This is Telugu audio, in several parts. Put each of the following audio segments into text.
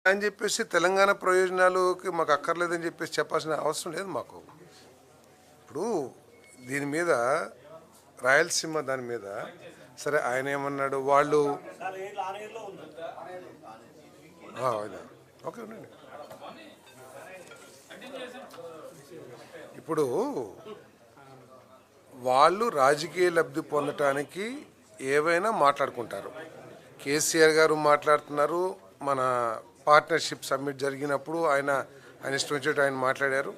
అని చెప్పేసి తెలంగాణ ప్రయోజనాలకి మాకు అక్కర్లేదని చెప్పేసి చెప్పాల్సిన అవసరం లేదు మాకు. ఇప్పుడు దీని మీద రాయలసీమ దాని మీద సరే ఆయన ఏమన్నాడు వాళ్ళు ఓకే ఉండండి. ఇప్పుడు వాళ్ళు రాజకీయ లబ్ధి పొందటానికి ఏవైనా మాట్లాడుకుంటారు. కేసీఆర్ గారు మాట్లాడుతున్నారు. మన పార్ట్నర్షిప్ సమ్మిట్ జరిగినప్పుడు ఆయన ఇష్టం వచ్చినట్టు ఆయన మాట్లాడారు.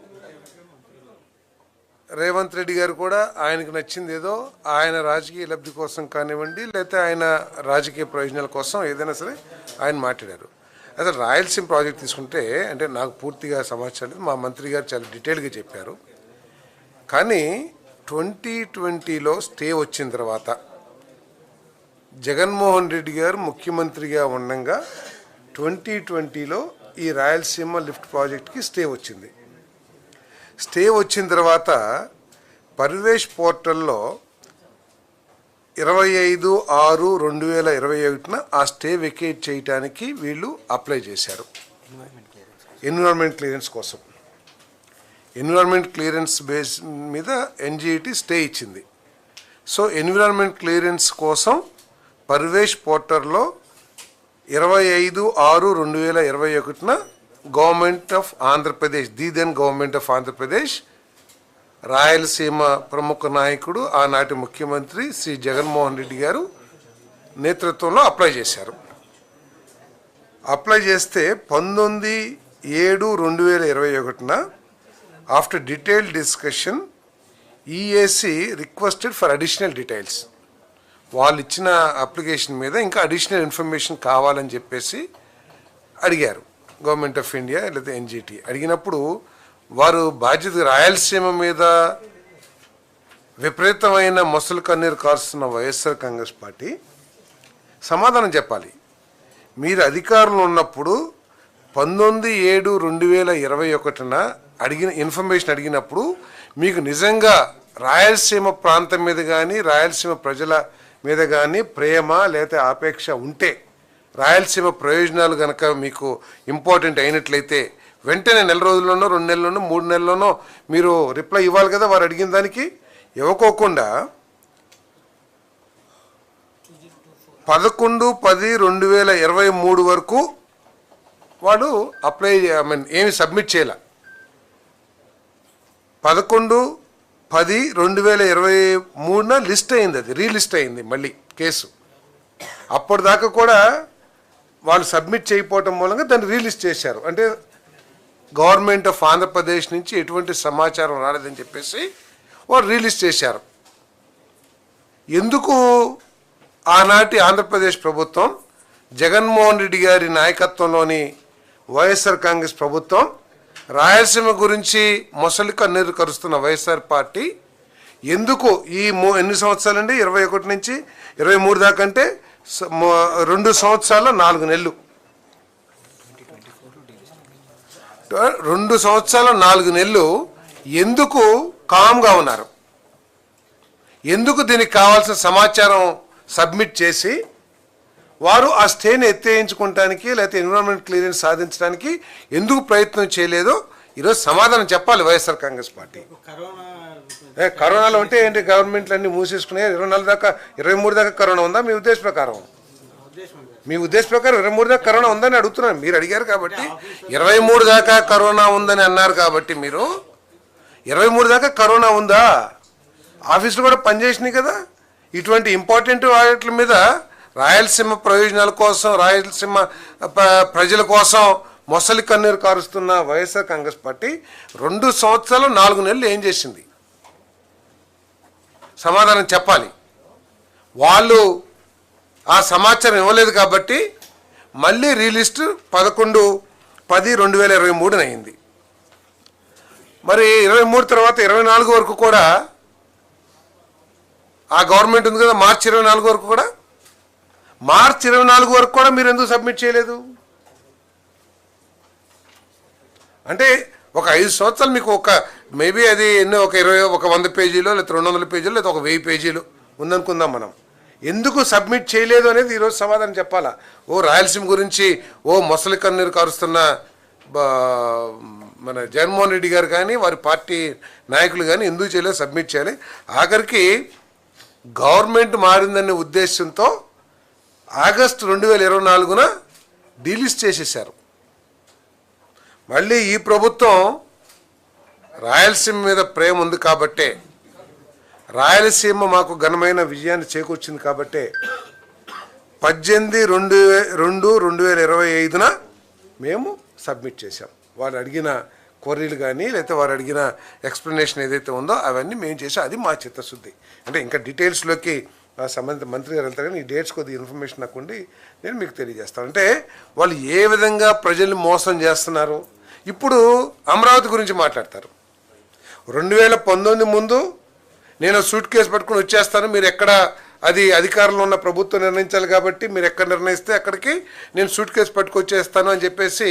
రేవంత్ రెడ్డి గారు కూడా ఆయనకు నచ్చింది ఏదో ఆయన రాజకీయ లబ్ధి కోసం కానివ్వండి, లేకపోతే ఆయన రాజకీయ ప్రయోజనాల కోసం ఏదైనా సరే ఆయన మాట్లాడారు. అసలు రాయలసీమ ప్రాజెక్ట్ తీసుకుంటే అంటే నాకు పూర్తిగా సమాచారం లేదు, మా మంత్రి గారు చాలా డీటెయిల్గా చెప్పారు. కానీ 2020లో స్టే వచ్చిన తర్వాత జగన్మోహన్ రెడ్డి గారు ముఖ్యమంత్రిగా ఉండగా 2020లో ఈ రాయలసీమ లిఫ్ట్ ప్రాజెక్ట్కి స్టే వచ్చింది. స్టే వచ్చిన తర్వాత పర్వేష్ పోర్టల్లో 25/6/2021 ఆ స్టే వెకేట్ చేయడానికి వీళ్ళు అప్లై చేశారు ఎన్విరాన్మెంట్ క్లియరెన్స్ కోసం. ఎన్విరాన్మెంట్ క్లియరెన్స్ బేస్ మీద ఎన్జిటి స్టే ఇచ్చింది. సో ఎన్విరాన్మెంట్ క్లియరెన్స్ కోసం పర్వేష్ పోర్టల్లో 25/6/2021 government of Andhra Pradesh then government of Andhra Pradesh Rayalaseema ప్రముఖ నాయకుడు ఆనాటి ముఖ్యమంత్రి శ్రీ జగన్మోహన్ రెడ్డి గారు నేతృత్వంలో అప్లై చేశారు. అప్లై చేస్తే 19/7/2021 after detailed discussion EAC requested for additional details. వాళ్ళు ఇచ్చిన అప్లికేషన్ మీద ఇంకా అడిషనల్ ఇన్ఫర్మేషన్ కావాలని చెప్పేసి అడిగారు గవర్నమెంట్ ఆఫ్ ఇండియా లేదా ఎన్జిటి. అడిగినప్పుడు వారు బాధ్యత రాయలసీమ మీద విపరీతమైన మొసలు కన్నీరు కారుస్తున్న వైఎస్ఆర్ కాంగ్రెస్ పార్టీ సమాధానం చెప్పాలి. మీరు అధికారంలో ఉన్నప్పుడు 19/7/2021 అడిగిన ఇన్ఫర్మేషన్ అడిగినప్పుడు మీకు నిజంగా రాయలసీమ ప్రాంతం మీద కానీ రాయలసీమ ప్రజల మీద కానీ ప్రేమ లేదా ఆపేక్ష ఉంటే, రాయలసీమ ప్రయోజనాలు కనుక మీకు ఇంపార్టెంట్ అయినట్లయితే వెంటనే 4 రోజుల్లోనో 2 నెలల్లోనో 3 నెలల్లోనో మీరు రిప్లై ఇవ్వాలి కదా. వారు అడిగిన దానికి ఇవ్వకోకుండా 11/10/2023 వరకు వాడు అప్లై ఏమి సబ్మిట్ చేయాల. 11/10/2023 లిస్ట్ అయింది, అది రీలిస్ట్ అయింది మళ్ళీ కేసు. అప్పటిదాకా కూడా వాళ్ళు సబ్మిట్ చేయకపోవటం మూలంగా దాన్ని రీలిస్ట్ చేశారు. అంటే గవర్నమెంట్ ఆఫ్ ఆంధ్రప్రదేశ్ నుంచి ఎటువంటి సమాచారం రాలేదని చెప్పేసి వాళ్ళు రీలిస్ట్ చేశారు. ఎందుకు ఆనాటి ఆంధ్రప్రదేశ్ ప్రభుత్వం జగన్మోహన్ రెడ్డి గారి నాయకత్వంలోని వైఎస్ఆర్ కాంగ్రెస్ ప్రభుత్వం రాయలసీమ గురించి మొసలి కన్నీరు కరుస్తున్న వైఎస్ఆర్ పార్టీ ఎందుకు ఈ ఎన్ని సంవత్సరాలండి 21 నుంచి 23 దాకా అంటే 2 సంవత్సరాల 4 నెలలు 2 సంవత్సరాల 4 నెలలు ఎందుకు కామ్గా ఉన్నారు? ఎందుకు దీనికి కావాల్సిన సమాచారం సబ్మిట్ చేసి వారు ఆ స్టేని ఎత్తేయించుకోవటానికి లేకపోతే ఎన్విరాన్మెంట్ క్లియరెన్స్ సాధించడానికి ఎందుకు ప్రయత్నం చేయలేదో ఈరోజు సమాధానం చెప్పాలి వైఎస్ఆర్ కాంగ్రెస్ పార్టీ. కరోనాలో ఉంటే ఏంటి, గవర్నమెంట్లు అన్నీ మూసేసుకున్నాయి. 24 దాకా 23 దాకా కరోనా ఉందా మీ ఉద్దేశ ప్రకారం? మీ ఉద్దేశ ప్రకారం 23 దాకా కరోనా ఉందని అడుగుతున్నాను. మీరు అడిగారు కాబట్టి 23 దాకా కరోనా ఉందని అన్నారు కాబట్టి మీరు 23 దాకా కరోనా ఉందా? ఆఫీసులు కూడా పనిచేసినాయి కదా. ఇటువంటి ఇంపార్టెంట్ వాటి మీద రాయలసీమ ప్రయోజనాల కోసం రాయలసీమ ప్రజల కోసం మొసలి కన్నీరు కారుస్తున్న వైఎస్ఆర్ కాంగ్రెస్ పార్టీ 2 సంవత్సరాలు 4 నెలలు ఏం చేసింది? సమాధానం చెప్పాలి. వాళ్ళు ఆ సమాచారం ఇవ్వలేదు కాబట్టి మళ్ళీ రీలిస్ట్ 11/10/2023 అయింది. మరి 23 తర్వాత 24 వరకు కూడా ఆ గవర్నమెంట్ ఉంది కదా, మార్చి 24 వరకు కూడా, మార్చి 24 వరకు కూడా మీరు ఎందుకు సబ్మిట్ చేయలేదు? అంటే ఒక 5 సంవత్సరాలు మీకు ఒక మేబీ అది ఎన్నో ఒక 100 పేజీలో లేదా 200 పేజీలో లేదా ఒక 1000 పేజీలు ఉందనుకుందాం మనం. ఎందుకు సబ్మిట్ చేయలేదు అనేది ఈరోజు సమాధానం చెప్పాలా. ఓ రాయలసీమ గురించి ఓ మొసలి కన్నీరు కారుస్తున్న మన జగన్మోహన్ రెడ్డి గారు కానీ వారి పార్టీ నాయకులు కానీ ఎందుకు చేయలేదు, సబ్మిట్ చేయాలి. ఆఖరికి గవర్నమెంట్ మారిందనే ఉద్దేశంతో ఆగస్టు 2024న డీలిస్ట్ చేసేసారు. మళ్ళీ ఈ ప్రభుత్వం రాయలసీమ మీద ప్రేమ ఉంది కాబట్టే, రాయలసీమ మాకు ఘనమైన విజయాన్ని చేకూర్చింది కాబట్టే 18/2/2025న మేము సబ్మిట్ చేశాం. వారు అడిగిన క్వరీలు కానీ లేకపోతే వారు అడిగిన ఎక్స్ప్లెనేషన్ ఏదైతే ఉందో అవన్నీ మేము చేసాం. అది మా చిత్తశుద్ధి. అంటే ఇంకా డీటెయిల్స్లోకి సంబంధిత మంత్రి గారు వెళ్తారు కానీ ఈ డేట్స్ కొద్దిగా ఇన్ఫర్మేషన్ నాకు ఉండి నేను మీకు తెలియజేస్తాను. అంటే వాళ్ళు ఏ విధంగా ప్రజల్ని మోసం చేస్తున్నారు. ఇప్పుడు అమరావతి గురించి మాట్లాడతారు. 2019 ముందు నేను సూట్ కేసు పట్టుకుని వచ్చేస్తాను, మీరు ఎక్కడ అది అధికారంలో ఉన్న ప్రభుత్వం నిర్ణయించాలి కాబట్టి మీరు ఎక్కడ నిర్ణయిస్తే అక్కడికి నేను సూట్ కేసు పట్టుకొచ్చేస్తాను అని చెప్పేసి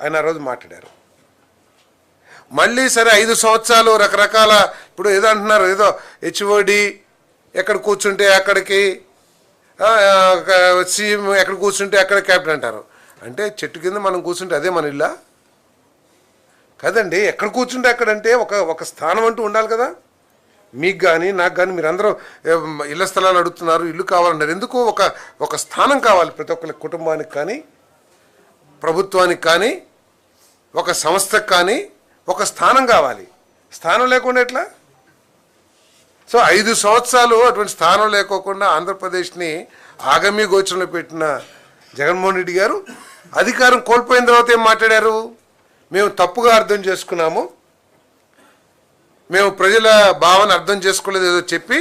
ఆయన ఆ రోజు మాట్లాడారు. మళ్ళీ సరే 5 సంవత్సరాలు రకరకాల ఇప్పుడు ఏదో అంటున్నారు, ఏదో హెచ్ఓడి ఎక్కడ కూర్చుంటే అక్కడికి, సీఎం ఎక్కడ కూర్చుంటే అక్కడ క్యాప్టెన్ అంటారు. అంటే చెట్టు కింద మనం కూర్చుంటే అదే మన ఇల్లా కదండి. ఎక్కడ కూర్చుంటే అక్కడంటే ఒక స్థానం అంటూ ఉండాలి కదా. మీకు కానీ నాకు కానీ మీరందరూ ఇళ్ల స్థలాలు అడుగుతున్నారు, ఇల్లు కావాలన్నారు. ఎందుకు ఒక స్థానం కావాలి ప్రతి ఒక్కరి కుటుంబానికి కానీ ప్రభుత్వానికి కానీ ఒక సంస్థకు కానీ ఒక స్థానం కావాలి. స్థానం లేకుండా ఎట్లా? సో 5 సంవత్సరాలు అటువంటి స్థానం లేకోకుండా ఆంధ్రప్రదేశ్ని ఆగమ్య గోచరంలో పెట్టిన జగన్మోహన్ రెడ్డి గారు అధికారం కోల్పోయిన తర్వాత ఏం మాట్లాడారు? మేము తప్పుగా అర్థం చేసుకున్నాము, మేము ప్రజల భావన అర్థం చేసుకోలేదు ఏదో చెప్పి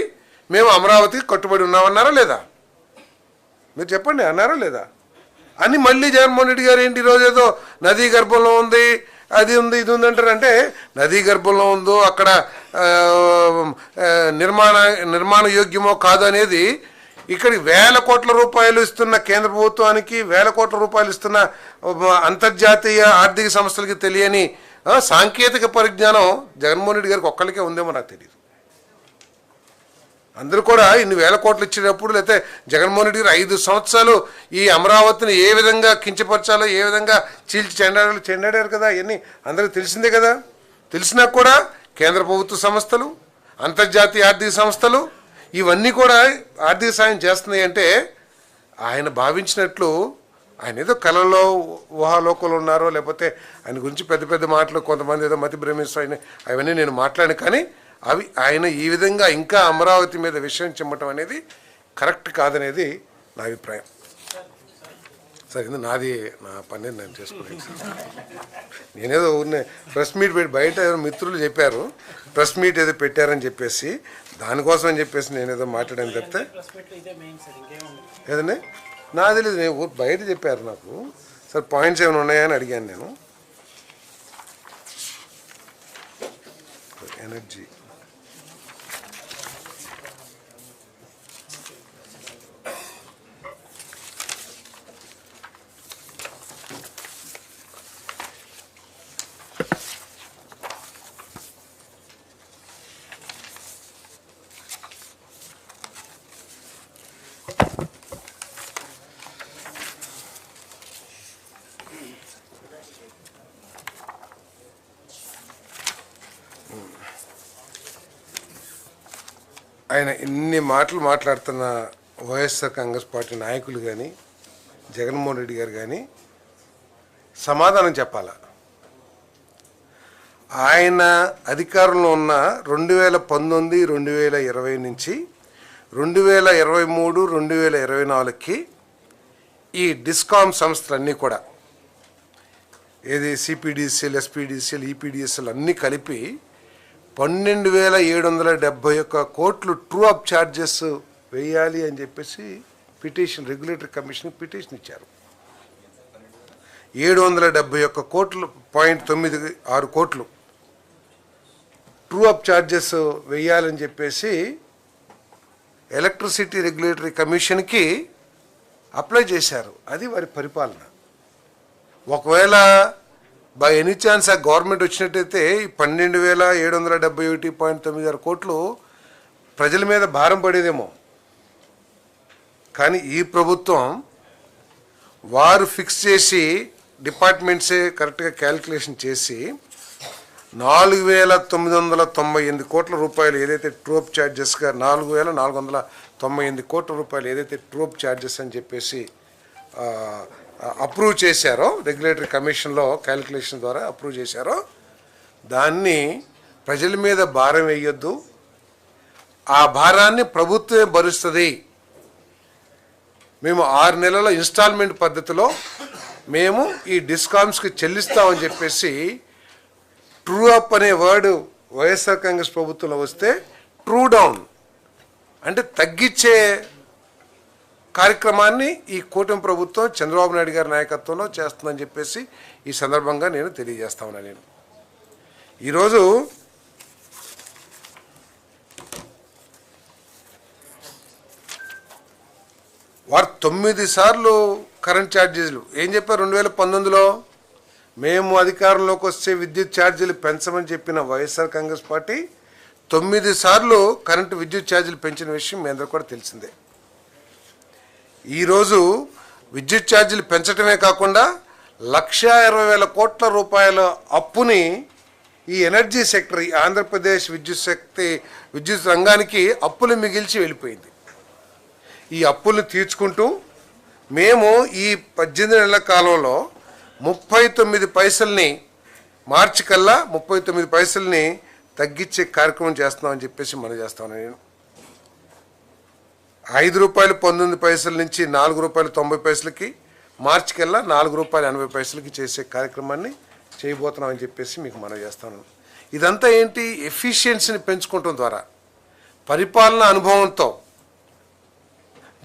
మేము అమరావతికి కట్టుబడి ఉన్నామన్నారా లేదా? మీరు చెప్పండి, అన్నారా లేదా అని. మళ్ళీ జగన్మోహన్ రెడ్డి గారు ఏంటి ఈరోజు ఏదో నదీ గర్భంలో ఉంది, అది ఉంది, ఇది ఉంది అంటారు. అంటే నదీ గర్భంలో ఉందో అక్కడ నిర్మాణ యోగ్యమో కాదు అనేది ఇక్కడికి 1000 కోట్ల రూపాయలు ఇస్తున్న కేంద్ర ప్రభుత్వానికి 1000 కోట్ల రూపాయలు ఇస్తున్న అంతర్జాతీయ ఆర్థిక సంస్థలకి తెలియని సాంకేతిక పరిజ్ఞానం జగన్మోహన్ రెడ్డి గారికి ఒక్కరికే ఉందేమో నాకు తెలియదు. అందరూ కూడా ఇన్ని 1000 కోట్లు ఇచ్చేటప్పుడు లేకపోతే జగన్మోహన్ రెడ్డి గారు 5 సంవత్సరాలు ఈ అమరావతిని ఏ విధంగా కించపరచాలో ఏ విధంగా చీల్చి చెండాడారు కదా. ఇవన్నీ అందరికీ తెలిసిందే కదా. తెలిసినా కూడా కేంద్ర ప్రభుత్వ సంస్థలు, అంతర్జాతీయ ఆర్థిక సంస్థలు ఇవన్నీ కూడా ఆర్థిక సాయం చేస్తున్నాయి. అంటే ఆయన భావించినట్లు ఆయన ఏదో కళలో ఊహాలోకంలో ఉన్నారో లేకపోతే ఆయన గురించి పెద్ద పెద్ద మాటలు కొంతమంది ఏదో మతి భ్రమిస్తాయని అవన్నీ నేను మాట్లాడాను. కానీ అవి ఆయన ఈ విధంగా ఇంకా అమరావతి మీద విషయం చెమ్మటం అనేది కరెక్ట్ కాదనేది నా అభిప్రాయం. సరే, నాది నా పని నేను చేసుకున్నాను. నేనేదో ప్రెస్ మీట్ పెట్టి బయట మిత్రులు చెప్పారు ప్రెస్ మీట్ ఏదో పెట్టారని చెప్పేసి దానికోసం అని చెప్పేసి నేనేదో మాట్లాడాను చెప్తే ఏదండి నాది లేదు. నేను బయట చెప్పారు నాకు. సార్ పాయింట్స్ ఏమైనా ఉన్నాయని అడిగాను నేను. ఎనర్జీ ఆయన ఇన్ని మాటలు మాట్లాడుతున్న వైఎస్ఆర్ కాంగ్రెస్ పార్టీ నాయకులు కానీ జగన్మోహన్ రెడ్డి గారు కానీ సమాధానం చెప్పాలా. ఆయన అధికారంలో ఉన్న 2019, 2020 నుంచి 2023, 2024కి ఈ డిస్కామ్ సంస్థలన్నీ కూడా ఏది సిపిడిసిఎల్, ఎస్పీడిసిఎల్, ఈపీడిఎస్ఎల్ అన్నీ కలిపి 12,771 కోట్లు ట్రూ అప్ ఛార్జెస్ వేయాలి అని చెప్పేసి పిటిషన్ రెగ్యులేటరీ కమిషన్కి పిటిషన్ ఇచ్చారు. 771 కోట్లు 0.96 కోట్లు ట్రూ అప్ ఛార్జెస్ వేయాలని చెప్పేసి ఎలక్ట్రిసిటీ రెగ్యులేటరీ కమిషన్కి అప్లై చేశారు. అది వారి పరిపాలన. ఒకవేళ బై ఎనీ ఛాన్స్ ఆ గవర్నమెంట్ వచ్చినట్టయితే 12,771.96 కోట్లు ప్రజల మీద భారం పడేదేమో. కానీ ఈ ప్రభుత్వం వారు ఫిక్స్ చేసి డిపార్ట్మెంట్సే కరెక్ట్గా క్యాలిక్యులేషన్ చేసి 4,998 కోట్ల రూపాయలు ఏదైతే ట్రూప్ ఛార్జెస్గా 4,498 కోట్ల రూపాయలు ఏదైతే ట్రూప్ ఛార్జెస్ అని చెప్పేసి అప్రూవ్ చేశారో రెగ్యులేటరీ కమిషన్లో క్యాలిక్యులేషన్ ద్వారా అప్రూవ్ చేశారో దాన్ని ప్రజల మీద భారం వేయొద్దు, ఆ భారాన్ని ప్రభుత్వమే భరుస్తుంది. మేము 6 నెలల ఇన్స్టాల్మెంట్ పద్ధతిలో మేము ఈ డిస్కామ్స్కి చెల్లిస్తామని చెప్పేసి ట్రూ అప్ అనే వర్డ్ వైఎస్ఆర్ కాంగ్రెస్ ప్రభుత్వంలో వస్తే ట్రూ డౌన్ అంటే తగ్గించే కార్యక్రమాన్ని ఈ కూటమి ప్రభుత్వం చంద్రబాబు నాయుడు గారి నాయకత్వంలో చేస్తుందని చెప్పేసి ఈ సందర్భంగా నేను తెలియజేస్తా ఉన్నాను. నేను ఈరోజు వారు 9 సార్లు కరెంట్ ఛార్జీలు ఏం చెప్పారు 2019లో మేము అధికారంలోకి వస్తే విద్యుత్ ఛార్జీలు పెంచమని చెప్పిన వైఎస్ఆర్ కాంగ్రెస్ పార్టీ 9 సార్లు కరెంటు విద్యుత్ ఛార్జీలు పెంచిన విషయం మీ అందరూ కూడా తెలిసిందే. ఈరోజు విద్యుత్ ఛార్జీలు పెంచడమే కాకుండా 1,20,000 కోట్ల రూపాయల అప్పుని ఈ ఎనర్జీ సెక్టర్ ఈ ఆంధ్రప్రదేశ్ విద్యుత్ రంగానికి అప్పులు మిగిల్చి వెళ్ళిపోయింది. ఈ అప్పుల్ని తీర్చుకుంటూ మేము ఈ 18 నెలల కాలంలో 39 పైసల్ని మార్చి కల్లా 39 పైసల్ని తగ్గించే కార్యక్రమం చేస్తున్నామని చెప్పేసి మనం చేస్తాను. నేను ₹5.19 నుంచి ₹4.90 మార్చి కల్లా ₹4.80 చేసే కార్యక్రమాన్ని చేయబోతున్నామని చెప్పేసి మీకు మనం చేస్తాను. ఇదంతా ఏంటి ఎఫిషియన్సీని పెంచుకోవడం ద్వారా పరిపాలన అనుభవంతో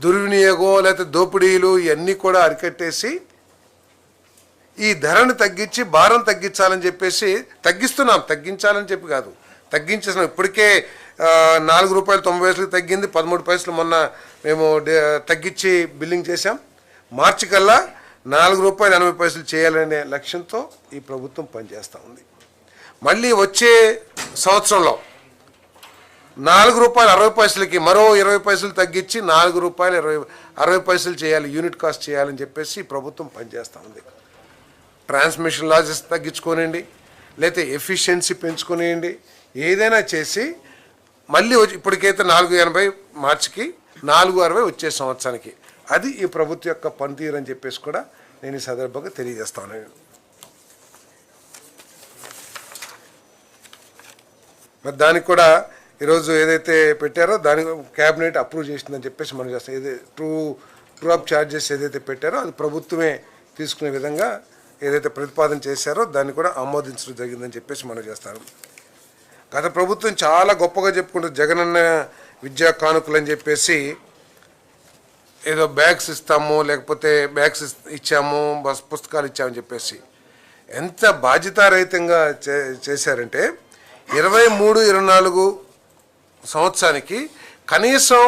దుర్వినియోగం లేకపోతే దోపిడీలు ఇవన్నీ కూడా అరికట్టేసి ఈ ధరను తగ్గించి భారం తగ్గించాలని చెప్పేసి తగ్గించాలని చెప్పి కాదు తగ్గించేసిన ఇప్పటికే ₹4.90 తగ్గింది, 13 పైసలు మొన్న మేము తగ్గించి బిల్లింగ్ చేశాం. మార్చి కల్లా ₹4.80 చేయాలనే లక్ష్యంతో ఈ ప్రభుత్వం పనిచేస్తూ ఉంది. మళ్ళీ వచ్చే సంవత్సరంలో ₹4.60 మరో 20 పైసలు తగ్గించి ₹4.60 చేయాలి, యూనిట్ కాస్ట్ చేయాలని చెప్పేసి ప్రభుత్వం పనిచేస్తూ ఉంది. ట్రాన్స్మిషన్ లాసెస్ తగ్గించుకోనండి, లేకపోతే ఎఫిషియన్సీ పెంచుకునేయండి, ఏదైనా చేసి మళ్ళీ ఇప్పటికైతే 4.80 మార్చికి 4.60 వచ్చే సంవత్సరానికి అది ఈ ప్రభుత్వం యొక్క పనితీరు అని చెప్పేసి కూడా నేను ఈ సందర్భంగా తెలియజేస్తాను. మరి దానికి కూడా ఈరోజు ఏదైతే పెట్టారో దాని క్యాబినెట్ అప్రూవ్ చేసిందని చెప్పేసి మనం చేస్తాం. ఏదైతే ట్రూ అప్ ఛార్జెస్ ఏదైతే పెట్టారో అది ప్రభుత్వమే తీసుకునే విధంగా ఏదైతే ప్రతిపాదన చేశారో దాన్ని కూడా ఆమోదించడం జరిగిందని చెప్పేసి మనం చేస్తాను. గత ప్రభుత్వం చాలా గొప్పగా చెప్పుకుంటుంది జగనన్న విద్యా కానుకలు అని చెప్పేసి ఏదో బ్యాగ్స్ ఇస్తాము లేకపోతే బ్యాగ్స్ ఇచ్చాము పుస్తకాలు ఇచ్చామని చెప్పేసి ఎంత బాధ్యతారహితంగా చేశారంటే 23-24 సంవత్సరానికి కనీసం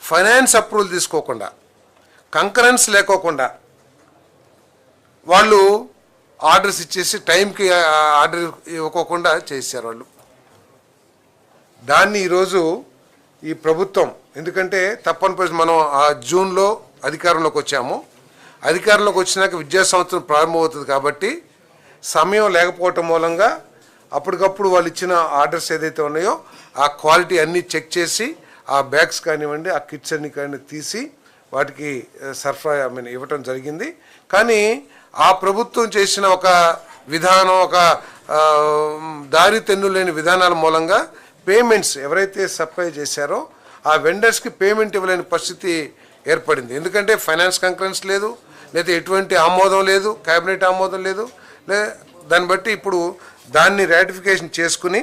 ఫైనాన్స్ అప్రూవల్ తీసుకోకుండా కంకరెన్స్ లేకోకుండా వాళ్ళు ఆర్డర్స్ ఇచ్చేసి టైంకి ఆర్డర్ ఇవ్వకోకుండా చేశారు వాళ్ళు. దాన్ని ఈరోజు ఈ ప్రభుత్వం ఎందుకంటే తప్పని పరిస్థితి మనం ఆ జూన్లో అధికారంలోకి వచ్చాము, అధికారంలోకి వచ్చినాక విద్యా సంవత్సరం ప్రారంభమవుతుంది కాబట్టి సమయం లేకపోవటం మూలంగా అప్పటికప్పుడు వాళ్ళు ఇచ్చిన ఆర్డర్స్ ఏదైతే ఉన్నాయో ఆ క్వాలిటీ అన్నీ చెక్ చేసి ఆ బ్యాగ్స్ కానివ్వండి ఆ కిట్స్ అన్ని కానీ తీసి వాటికి సరఫరా ఇవ్వటం జరిగింది. కానీ ఆ ప్రభుత్వం చేసిన ఒక విధానం ఒక దారి తెన్ను లేని విధానాల మూలంగా పేమెంట్స్ ఎవరైతే సప్లై చేశారో ఆ వెండర్స్కి పేమెంట్ ఇవ్వలేని పరిస్థితి ఏర్పడింది. ఎందుకంటే ఫైనాన్స్ కంకరెన్స్ లేదు, లేదా ఎటువంటి ఆమోదం లేదు, క్యాబినెట్ ఆమోదం లేదు. దాన్ని బట్టి ఇప్పుడు దాన్ని రాటిఫికేషన్ చేసుకుని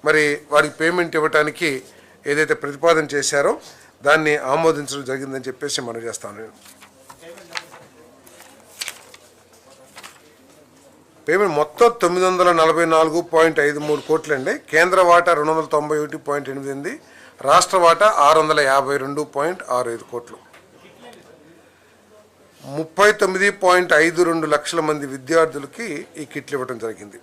మరి వారికి పేమెంట్ ఇవ్వడానికి ఏదైతే ప్రతిపాదన చేశారో దాన్ని ఆమోదించడం జరిగిందని చెప్పేసి మనం చేస్తాను. పేమెంట్ మొత్తం 944.53 కోట్లండి. కేంద్ర వాటా 291.88, రాష్ట్ర వాటా 652.65 కోట్లు. 39.52 లక్షల మంది విద్యార్థులకి ఈ కిట్లు ఇవ్వడం జరిగింది.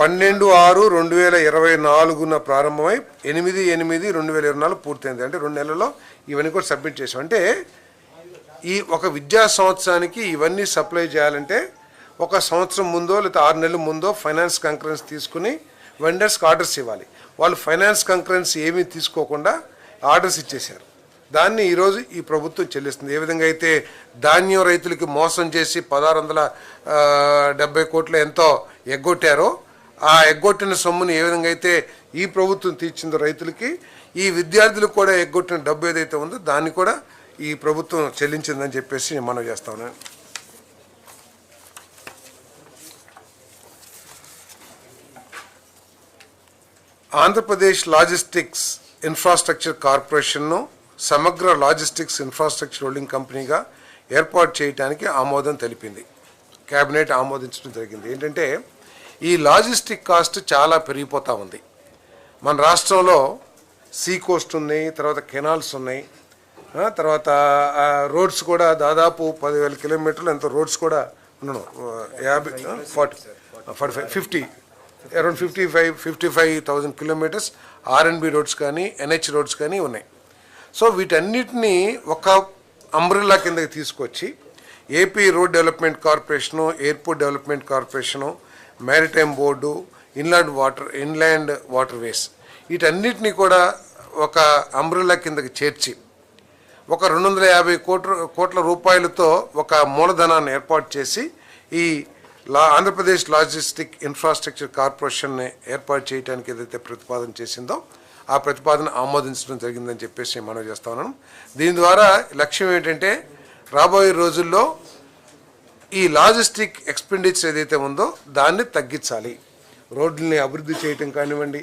12/6/2024 ప్రారంభమై 8/8/2024 పూర్తయింది. అంటే 2 నెలల్లో ఇవన్నీ కూడా సబ్మిట్ చేసాం. అంటే ఈ ఒక విద్యా సంవత్సరానికి ఇవన్నీ సప్లై చేయాలంటే ఒక సంవత్సరం ముందో లేదా 6 నెలల ముందో ఫైనాన్స్ కంకరెన్స్ తీసుకుని వెండర్స్కి ఆర్డర్స్ ఇవ్వాలి. వాళ్ళు ఫైనాన్స్ కంకరెన్స్ ఏమీ తీసుకోకుండా ఆర్డర్స్ ఇచ్చేశారు. దాన్ని ఈరోజు ఈ ప్రభుత్వం చెల్లిస్తుంది. ఏ విధంగా అయితే ధాన్యం రైతులకి మోసం చేసి 1670 కోట్లు ఎంతో ఎగ్గొట్టారో, ఆ ఎగ్గొట్టిన సొమ్ముని ఏ విధంగా అయితే ఈ ప్రభుత్వం తీర్చిందో రైతులకి, ఈ విద్యార్థులకు కూడా ఎగ్గొట్టిన డబ్బు ఏదైతే ఉందో దాన్ని కూడా ఈ ప్రభుత్వం చెల్లించిందని చెప్పేసి మనం చేస్తా ఉన్నాను. ఆంధ్రప్రదేశ్ లాజిస్టిక్స్ ఇన్ఫ్రాస్ట్రక్చర్ కార్పొరేషన్ను సమగ్ర లాజిస్టిక్స్ ఇన్ఫ్రాస్ట్రక్చర్ హోల్డింగ్ కంపెనీగా ఏర్పాటు చేయడానికి ఆమోదం తెలిపింది. కేబినెట్ ఆమోదించడం జరిగింది. ఏంటంటే ఈ లాజిస్టిక్ కాస్ట్ చాలా పెరిగిపోతూ ఉంది. మన రాష్ట్రంలో సీ కోస్ట్ ఉన్నాయి, తర్వాత కెనాల్స్ ఉన్నాయి, తర్వాత రోడ్స్ కూడా దాదాపు 10,000 కిలోమీటర్లు ఎంతో రోడ్స్ కూడా ఉన్నాను. 50 అరౌండ్ 55,000 కిలోమీటర్స్ ఆర్ఎన్బి రోడ్స్ కానీ ఎన్హెచ్ రోడ్స్ కానీ ఉన్నాయి. సో వీటన్నిటినీ ఒక అంబ్రెల్లా కిందకి తీసుకొచ్చి AP road development corporation, airport development corporation, maritime board, inland waterways వీటన్నిటినీ కూడా ఒక అంబ్రెల్లా కిందకి చేర్చి ఒక 250 కోట్ల రూపాయలతో ఒక మూలధనాన్ని ఏర్పాటు చేసి ఈ ఆంధ్రప్రదేశ్ లాజిస్టిక్ ఇన్ఫ్రాస్ట్రక్చర్ కార్పొరేషన్ని ఏర్పాటు చేయడానికి ఏదైతే ప్రతిపాదన చేసిందో ఆ ప్రతిపాదన ఆమోదించడం జరిగిందని చెప్పేసి మనం చేస్తా ఉన్నాం. దీని ద్వారా లక్ష్యం ఏంటంటే రాబోయే రోజుల్లో ఈ లాజిస్టిక్ ఎక్స్పెండిచర్ ఏదైతే ఉందో దాన్ని తగ్గించాలి. రోడ్లని అభివృద్ధి చేయటం కానివ్వండి,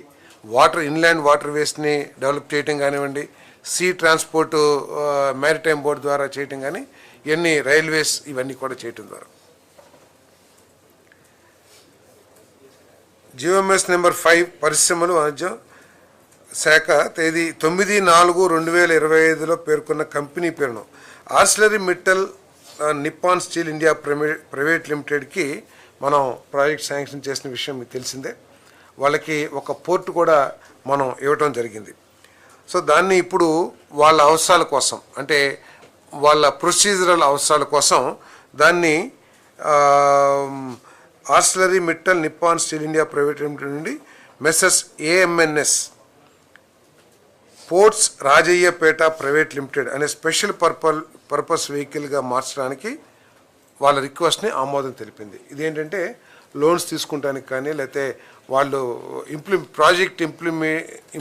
ఇన్లాండ్ వాటర్ వేస్ని డెవలప్ చేయటం కానివ్వండి, సీ ట్రాన్స్పోర్ట్ మ్యారిటైమ్ బోర్డు ద్వారా చేయటం కానీ, ఇవన్నీ రైల్వేస్ ఇవన్నీ కూడా చేయటం ద్వారా. జియోఎంఎస్ నెంబర్ 5 పరిశ్రమలు వాణిజ్యం శాఖ తేదీ 9/4/2025లో పేర్కొన్న కంపెనీ పేరును ఆర్సిలరీమిట్టల్ నిప్పాన్ స్టీల్ ఇండియా ప్రైవేట్ లిమిటెడ్కి మనం ప్రాజెక్ట్ శాంక్షన్ చేసిన విషయం మీకు తెలిసిందే. వాళ్ళకి ఒక పోర్టు కూడా మనం ఇవ్వటం జరిగింది. సో దాన్ని ఇప్పుడు వాళ్ళ అవసరాల కోసం, అంటే వాళ్ళ ప్రొసీజరల్ అవసరాల కోసం దాన్ని ArcelorMittal Nippon steel India private limited నుండి messrs AMNS ports Rajayyapeta private limited అనే స్పెషల్ పర్పస్ వెహికల్గా మార్చడానికి వాళ్ళ రిక్వెస్ట్ని ఆమోదం తెలిపింది. ఇదేంటంటే లోన్స్ తీసుకుంటానికి కానీ, లేకపోతే వాళ్ళు ప్రాజెక్ట్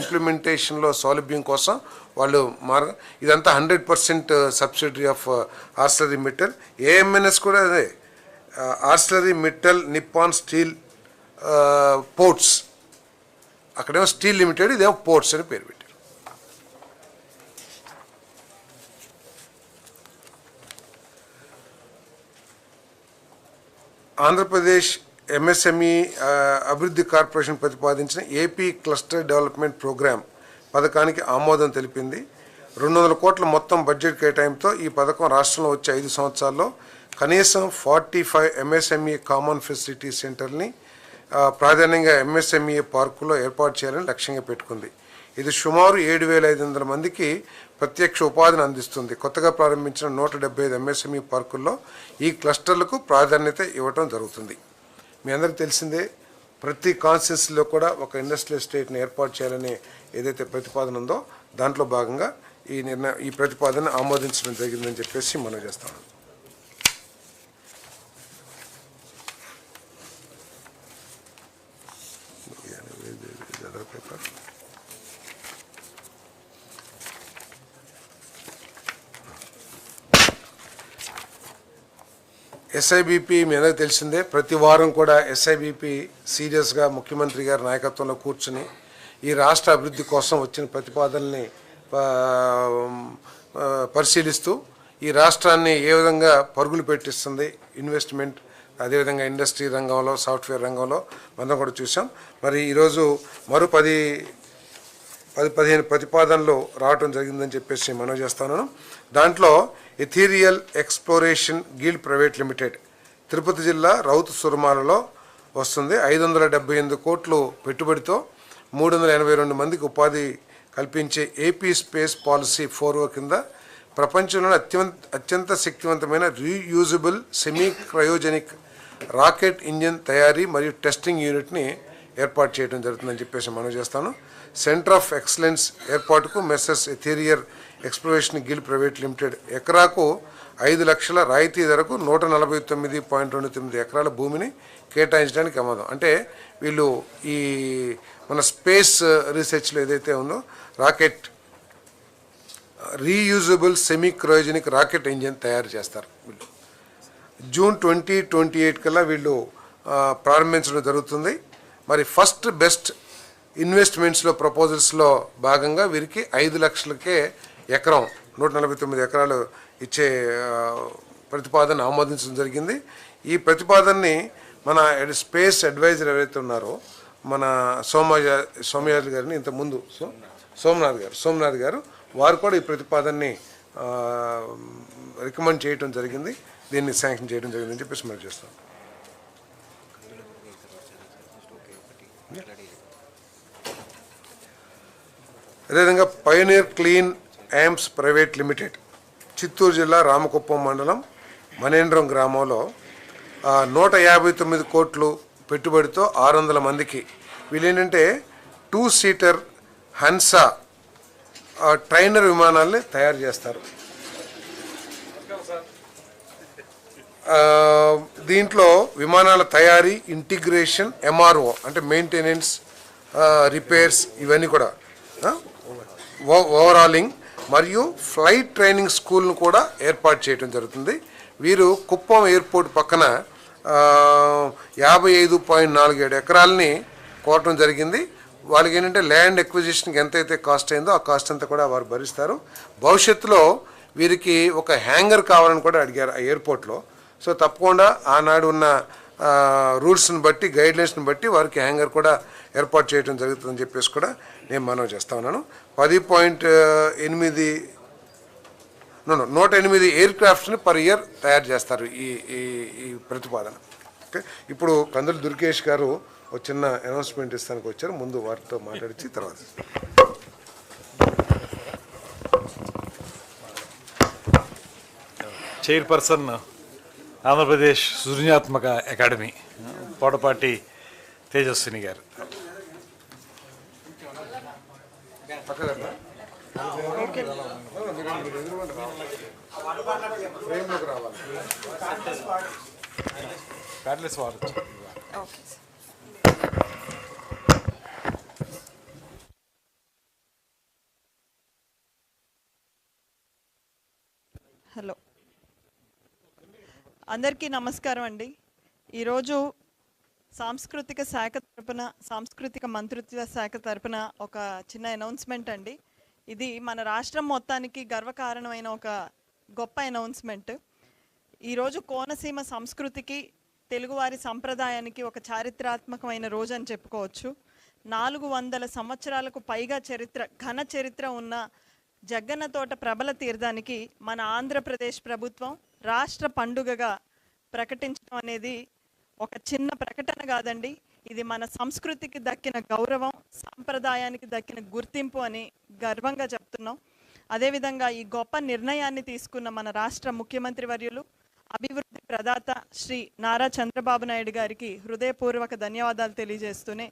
ఇంప్లిమెంటేషన్లో సౌలభ్యం కోసం వాళ్ళు ఇదంతా 100% సబ్సిడరీ ఆఫ్ ఆర్సిలరీమిట్టల్. ఏఎంఎన్ఎస్ కూడా అదే, ఆర్సిలరీమిట్టల్ నిప్పాన్ స్టీల్ పోర్ట్స్. అక్కడేమో స్టీల్ లిమిటెడ్, ఇదేమో పోర్ట్స్ అని పేరు పెట్టారు. ఆంధ్రప్రదేశ్ ఎంఎస్ఎంఈ అభివృద్ధి కార్పొరేషన్ ప్రతిపాదించిన ఏపీ క్లస్టర్ డెవలప్మెంట్ ప్రోగ్రామ్ పథకానికి ఆమోదం తెలిపింది. 200 కోట్ల మొత్తం బడ్జెట్ కేటాయింపుతో ఈ పథకం రాష్ట్రంలో వచ్చే 5 సంవత్సరాల్లో కనీసం 45 ఎంఎస్ఎంఈ కామన్ ఫెసిలిటీ సెంటర్ని ప్రాధాన్యంగా ఎంఎస్ఎంఈ పార్కులో ఏర్పాటు చేయాలని లక్ష్యంగా పెట్టుకుంది. ఇది సుమారు 7,500 మందికి ప్రత్యక్ష ఉపాధిని అందిస్తుంది. కొత్తగా ప్రారంభించిన 175 ఎంఎస్ఎంఈ పార్కుల్లో ఈ క్లస్టర్లకు ప్రాధాన్యత ఇవ్వటం జరుగుతుంది. మీ అందరికీ తెలిసిందే, ప్రతి కాన్స్టిట్యున్సీలో కూడా ఒక ఇండస్ట్రియల్ ఎస్టేట్ని ఏర్పాటు చేయాలనే ఏదైతే ప్రతిపాదన ఉందో దాంట్లో భాగంగా ఈ ప్రతిపాదన ఆమోదించడం జరిగిందని చెప్పేసి మనం చేస్తాం. ఎస్ఐబిపి మీ అందరికీ తెలిసిందే, ప్రతి వారం కూడా ఎస్ఐబిపి సీరియస్గా ముఖ్యమంత్రి గారి నాయకత్వంలో కూర్చుని ఈ రాష్ట్ర అభివృద్ధి కోసం వచ్చిన ప్రతిపాదనల్ని పరిశీలిస్తూ ఈ రాష్ట్రాన్ని ఏ విధంగా పరుగులు పెట్టిస్తుంది ఇన్వెస్ట్మెంట్, అదేవిధంగా ఇండస్ట్రీ రంగంలో, సాఫ్ట్వేర్ రంగంలో మనం కూడా చూసాం. మరి ఈరోజు మరో 10-15 ప్రతిపాదనలు రావటం జరిగిందని చెప్పేసి మనం చేస్తాను. దాంట్లో ethereal exploration guild private limited Tirupati జిల్లా రౌతు సురమాలలో వస్తుంది. 578 కోట్లు పెట్టుబడితో 382 మందికి ఉపాధి కల్పించే ఏపీ స్పేస్ పాలసీ 4 కింద ప్రపంచంలోని అత్యంత శక్తివంతమైన reusable semi cryogenic rocket engine తయారీ మరియు టెస్టింగ్ యూనిట్ని ఏర్పాటు చేయడం జరుగుతుందని చెప్పేసి మనం చేస్తాను. సెంటర్ ఆఫ్ ఎక్సలెన్స్ ఏర్పాటుకు messrs ethereal exploration guild private limited ఎకరాకు 5 లక్షల రాయితీ ధరకు 149.29 ఎకరాల భూమిని కేటాయించడానికి ఆమోదం. అంటే వీళ్ళు ఈ మన స్పేస్ రీసెర్చ్లో ఏదైతే ఉందో rocket reusable semi cryogenic rocket engine తయారు చేస్తారు. వీళ్ళు జూన్ 2028 కల్లా వీళ్ళు ప్రారంభించడం జరుగుతుంది. మరి ఫస్ట్ బెస్ట్ ఇన్వెస్ట్మెంట్స్లో ప్రపోజల్స్లో భాగంగా వీరికి 5 లక్షలకే ఎకరం 149 ఎకరాలు ఇచ్చే ప్రతిపాదన ఆమోదించడం జరిగింది. ఈ ప్రతిపాదనని మన స్పేస్ అడ్వైజర్ ఎవరైతే ఉన్నారో మన సోమయాజు గారిని ఇంతకుముందు సోమనాథ్ గారు వారు కూడా ఈ ప్రతిపాదనని రికమెండ్ చేయడం జరిగింది. దీన్ని శాంక్షన్ చేయడం జరిగిందని చెప్పేసి మనం చేస్తాం. అదేవిధంగా pioneer clean amps private limited Chittoor జిల్లా రామకుప్పం మండలం మనేంద్రం గ్రామంలో 159 కోట్లు పెట్టుబడితో 600 మందికి వీళ్ళేంటంటే 2 సీటర్ హన్సా ట్రైనర్ విమానాల్ని తయారు చేస్తారు. దీంట్లో విమానాల తయారీ, ఇంటిగ్రేషన్, ఎంఆర్ఓ అంటే మెయింటెనెన్స్, రిపేర్స్ ఇవన్నీ కూడా ఓవరాలింగ్ మరియు ఫ్లైట్ ట్రైనింగ్ స్కూల్ను కూడా ఏర్పాటు చేయడం జరుగుతుంది. వీరు కుప్పం ఎయిర్పోర్ట్ పక్కన 55.47 ఎకరాలని కోరటం జరిగింది. వాళ్ళకి ఏంటంటే ల్యాండ్ ఎక్విజిషన్కి ఎంతైతే కాస్ట్ అయిందో ఆ కాస్ట్ అంతా కూడా వారు భరిస్తారు. భవిష్యత్తులో వీరికి ఒక హ్యాంగర్ కావాలని కూడా అడిగారు ఆ ఎయిర్పోర్ట్లో. సో తప్పకుండా ఆనాడు ఉన్న రూల్స్ని బట్టి, గైడ్లైన్స్ని బట్టి వారికి హ్యాంగర్ కూడా ఏర్పాటు చేయడం జరుగుతుందని చెప్పేసి కూడా నేను మనవి చేస్తా ఉన్నాను. 108 ఎయిర్ క్రాఫ్ట్స్ని పర్ ఇయర్ తయారు చేస్తారు ఈ ప్రతిపాదన. ఓకే, ఇప్పుడు కందుల దుర్గేష్ గారు ఒక చిన్న అనౌన్స్మెంట్ ఇస్తానికి వచ్చారు. ముందు వారితో మాట్లాడించి తర్వాత చైర్పర్సన్ ఆంధ్రప్రదేశ్ సృజనాత్మక అకాడమీ పోడపాటి తేజస్విని గారు. హలో, అందరికీ నమస్కారం అండి. ఈరోజు సాంస్కృతిక శాఖ తరపున, సాంస్కృతిక మంత్రిత్వ శాఖ తరపున ఒక చిన్న అనౌన్స్మెంట్ అండి. ఇది మన రాష్ట్రం మొత్తానికి గర్వకారణమైన ఒక గొప్ప అనౌన్స్మెంట్. ఈరోజు కోనసీమ సంస్కృతికి, తెలుగువారి సంప్రదాయానికి ఒక చారిత్రాత్మకమైన రోజు అని చెప్పుకోవచ్చు. 400 సంవత్సరాలకు పైగా ఘన చరిత్ర ఉన్న జగ్గన్నతోట ప్రబల తీర్థానికి మన ఆంధ్రప్రదేశ్ ప్రభుత్వం రాష్ట్ర పండుగగా ప్రకటించడం అనేది ఒక చిన్న ప్రకటన కాదండి. ఇది మన సంస్కృతికి దక్కిన గౌరవం, సాంప్రదాయానికి దక్కిన గుర్తింపు అని గర్వంగా చెప్తున్నాం. అదేవిధంగా ఈ గొప్ప నిర్ణయాన్ని తీసుకున్న మన రాష్ట్ర ముఖ్యమంత్రి వర్యులు, అభివృద్ధి ప్రదాత శ్రీ నారా చంద్రబాబు నాయుడు గారికి హృదయపూర్వక ధన్యవాదాలు తెలియజేస్తూనే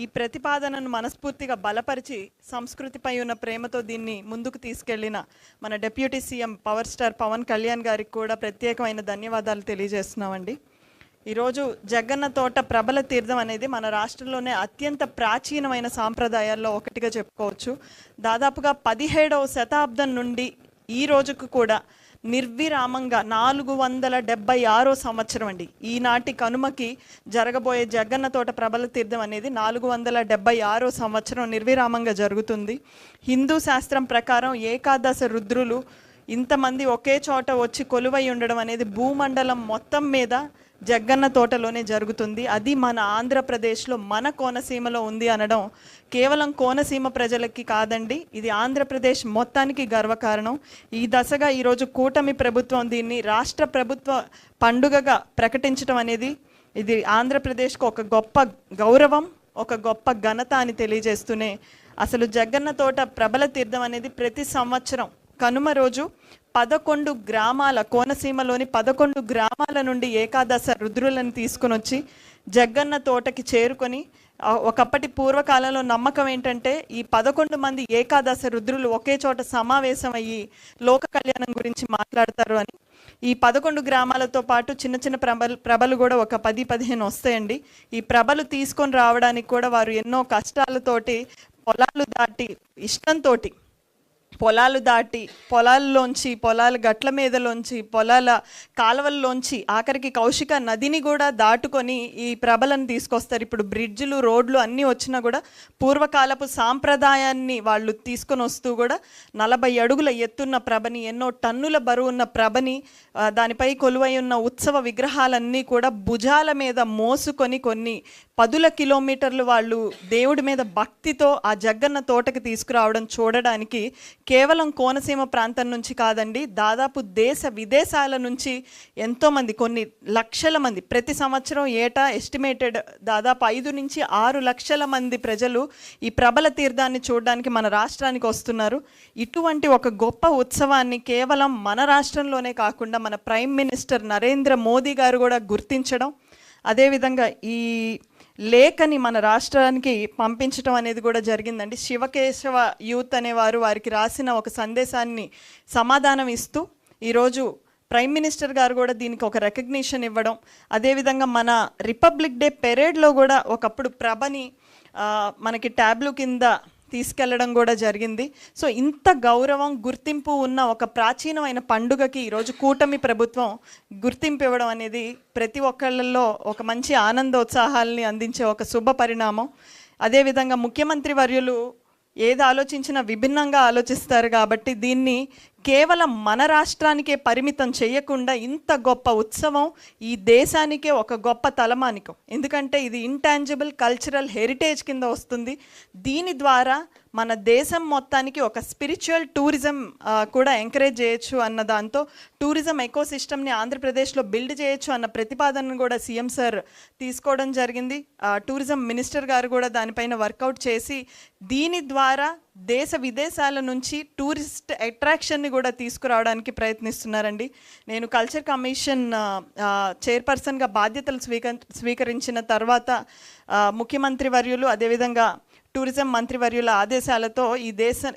ఈ ప్రతిపాదనను మనస్ఫూర్తిగా బలపరిచి సంస్కృతిపై ఉన్న ప్రేమతో దీన్ని ముందుకు తీసుకెళ్లిన మన deputy CM power star Pawan Kalyan గారికి కూడా ప్రత్యేకమైన ధన్యవాదాలు తెలియజేస్తున్నామండి. ఈరోజు జగ్గన్నతోట ప్రబల తీర్థం అనేది మన రాష్ట్రంలోనే అత్యంత ప్రాచీనమైన సాంప్రదాయాల్లో ఒకటిగా చెప్పుకోవచ్చు. దాదాపుగా 17వ శతాబ్దం నుండి ఈ రోజుకు కూడా నిర్విరామంగా 476వ సంవత్సరం అండి. ఈనాటి కనుమకి జరగబోయే జగ్గన్నతోట ప్రబల తీర్థం అనేది 476వ సంవత్సరం నిర్విరామంగా జరుగుతుంది. హిందూ శాస్త్రం ప్రకారం ఏకాదశ రుద్రులు ఇంతమంది ఒకే చోట వచ్చి కొలువై ఉండడం అనేది భూమండలం మొత్తం మీద జగ్గన్న తోటలోనే జరుగుతుంది. అది మన ఆంధ్రప్రదేశ్లో, మన కోనసీమలో ఉంది అనడం కేవలం కోనసీమ ప్రజలకి కాదండి, ఇది ఆంధ్రప్రదేశ్ మొత్తానికి గర్వకారణం. ఈ దశగా ఈరోజు కూటమి ప్రభుత్వం దీన్ని రాష్ట్ర ప్రభుత్వ పండుగగా ప్రకటించడం అనేది ఇది ఆంధ్రప్రదేశ్కు ఒక గొప్ప గౌరవం, ఒక గొప్ప ఘనత అని తెలియజేస్తూనే అసలు జగన్న తోట ప్రబల తీర్థం అనేది ప్రతి సంవత్సరం కనుమ రోజు 11 గ్రామాల, కోనసీమలోని 11 గ్రామాల నుండి ఏకాదశ రుద్రులను తీసుకుని వచ్చి జగన్న తోటకి చేరుకొని, ఒకప్పటి పూర్వకాలంలో నమ్మకం ఏంటంటే ఈ 11 మంది ఏకాదశ రుద్రులు ఒకే చోట సమావేశం అయ్యి లోక కళ్యాణం గురించి మాట్లాడతారు అని. ఈ 11 గ్రామాలతో పాటు చిన్న చిన్న ప్రభలు కూడా ఒక 10-15 వస్తాయండి. ఈ ప్రభలు తీసుకొని రావడానికి కూడా వారు ఎన్నో కష్టాలతోటి పొలాలు దాటి, ఇష్టంతో పొలాలు దాటి, పొలాల్లోంచి, పొలాల గట్ల మీదలోంచి, పొలాల కాలువల్లోంచి, ఆఖరికి కౌశిక నదిని కూడా దాటుకొని ఈ ప్రభలను తీసుకొస్తారు. ఇప్పుడు బ్రిడ్జ్లు, రోడ్లు అన్నీ వచ్చినా కూడా పూర్వకాలపు సాంప్రదాయాన్ని వాళ్ళు తీసుకొని వస్తూ కూడా 40 అడుగుల ఎత్తున్న ప్రభని, ఎన్నో టన్నుల బరువున్న ప్రభని, దానిపై కొలువై ఉన్న ఉత్సవ విగ్రహాలన్నీ కూడా భుజాల మీద మోసుకొని కొన్ని 10 కిలోమీటర్లు వాళ్ళు దేవుడి మీద భక్తితో ఆ జగన్న తోటకి తీసుకురావడం చూడడానికి కేవలం కోనసీమ ప్రాంతం నుంచి కాదండి, దాదాపు దేశ విదేశాల నుంచి ఎంతోమంది, కొన్ని లక్షల మంది ప్రతి సంవత్సరం ఏటా ఎస్టిమేటెడ్ దాదాపు 5 నుంచి 6 లక్షల మంది ప్రజలు ఈ ప్రబల తీర్థాన్ని చూడడానికి మన రాష్ట్రానికి వస్తున్నారు. ఇటువంటి ఒక గొప్ప ఉత్సవాన్ని కేవలం మన రాష్ట్రంలోనే కాకుండా మన ప్రైమ్ మినిస్టర్ నరేంద్ర మోదీ గారు కూడా గుర్తించడం, అదేవిధంగా ఈ లేఖని మన రాష్ట్రానికి పంపించడం అనేది కూడా జరిగిందండి. శివకేశవ యూత్ అనేవారు వారికి రాసిన ఒక సందేశాన్ని సమాధానం ఇస్తూ ఈరోజు ప్రైమ్ మినిస్టర్ గారు కూడా దీనికి ఒక రికగ్నిషన్ ఇవ్వడం, అదేవిధంగా మన రిపబ్లిక్ డే పెరేడ్లో కూడా ఒకప్పుడు ప్రభని మనకి ట్యాబ్లు కింద తీసుకెళ్లడం కూడా జరిగింది. సో ఇంత గౌరవం, గుర్తింపు ఉన్న ఒక ప్రాచీనమైన పండుగకి ఈరోజు కూటమి ప్రభుత్వం గుర్తింపు ఇవ్వడం అనేది ప్రతి ఒక్కళ్ళల్లో ఒక మంచి ఆనందోత్సాహాల్ని అందించే ఒక శుభ పరిణామం. అదేవిధంగా ముఖ్యమంత్రి వర్యులు ఏది ఆలోచించినా విభిన్నంగా ఆలోచిస్తారు కాబట్టి దీన్ని కేవలం మన రాష్ట్రానికే పరిమితం చేయకుండా ఇంత గొప్ప ఉత్సవం ఈ దేశానికే ఒక గొప్ప తలమానికం. ఎందుకంటే ఇది ఇంటాంజిబుల్ కల్చరల్ హెరిటేజ్ కింద వస్తుంది. దీని ద్వారా మన దేశం మొత్తానికి ఒక స్పిరిచువల్ టూరిజం కూడా ఎంకరేజ్ చేయొచ్చు అన్న దాంతో టూరిజం ఎకోసిస్టమ్ని ఆంధ్రప్రదేశ్లో బిల్డ్ చేయొచ్చు అన్న ప్రతిపాదనను కూడా సీఎం సార్ తీసుకోవడం జరిగింది. టూరిజం మినిస్టర్ గారు కూడా దానిపైన వర్కౌట్ చేసి దీని ద్వారా దేశ విదేశాల నుంచి టూరిస్ట్ అట్రాక్షన్ని కూడా తీసుకురావడానికి ప్రయత్నిస్తున్నారండి. నేను కల్చర్ కమిషన్ చైర్పర్సన్గా బాధ్యతలు స్వీకరించిన తర్వాత ముఖ్యమంత్రి వర్యులు, అదేవిధంగా టూరిజం మంత్రివర్యుల ఆదేశాలతో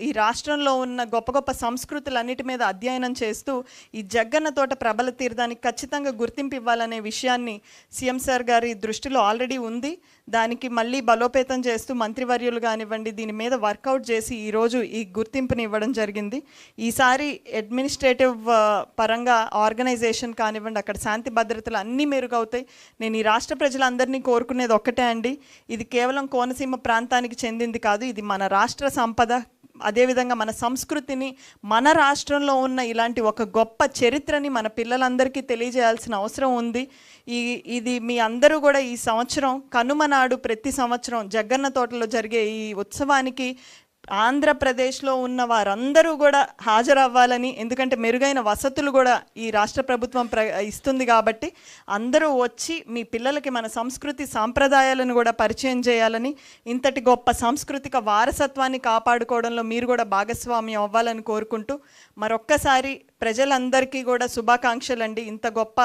ఈ రాష్ట్రంలో ఉన్న గొప్ప గొప్ప సంస్కృతులన్నిటి మీద అధ్యయనం చేస్తూ ఈ జగన్న తోట ప్రబల తీర్థానికి ఖచ్చితంగా గుర్తింపు ఇవ్వాలనే విషయాన్ని సీఎం సార్ గారి దృష్టిలో ఆల్రెడీ ఉంది. దానికి మళ్ళీ బలోపేతం చేస్తూ మంత్రివర్యులు కానివ్వండి దీని మీద వర్కౌట్ చేసి ఈరోజు ఈ గుర్తింపుని ఇవ్వడం జరిగింది. ఈసారి అడ్మినిస్ట్రేటివ్ పరంగా ఆర్గనైజేషన్ కానివ్వండి, అక్కడ శాంతి భద్రతలు అన్నీ మెరుగవుతాయి. నేను ఈ రాష్ట్ర ప్రజలందరినీ కోరుకునేది ఒక్కటే అండి, ఇది కేవలం కోనసీమ ప్రాంతానికి చెందింది కాదు, ఇది మన రాష్ట్ర సంపద. అదేవిధంగా మన సంస్కృతిని, మన రాష్ట్రంలో ఉన్న ఇలాంటి ఒక గొప్ప చరిత్రని మన పిల్లలందరికీ తెలియజేయాల్సిన అవసరం ఉంది. ఇది మీ అందరూ కూడా ఈ సంవత్సరం కనుమ నాడు ప్రతి సంవత్సరం జగన్న తోటలో జరిగే ఈ ఉత్సవానికి ఆంధ్రప్రదేశ్లో ఉన్న వారందరూ కూడా హాజరవ్వాలని, ఎందుకంటే మెరుగైన వసతులు కూడా ఈ రాష్ట్ర ప్రభుత్వం ఇస్తుంది కాబట్టి అందరూ వచ్చి మీ పిల్లలకి మన సంస్కృతి సాంప్రదాయాలను కూడా పరిచయం చేయాలని, ఇంతటి గొప్ప సాంస్కృతిక వారసత్వాన్ని కాపాడుకోవడంలో మీరు కూడా భాగస్వామ్యం అవ్వాలని కోరుకుంటూ మరొక్కసారి ప్రజలందరికీ కూడా శుభాకాంక్షలండి. ఇంత గొప్ప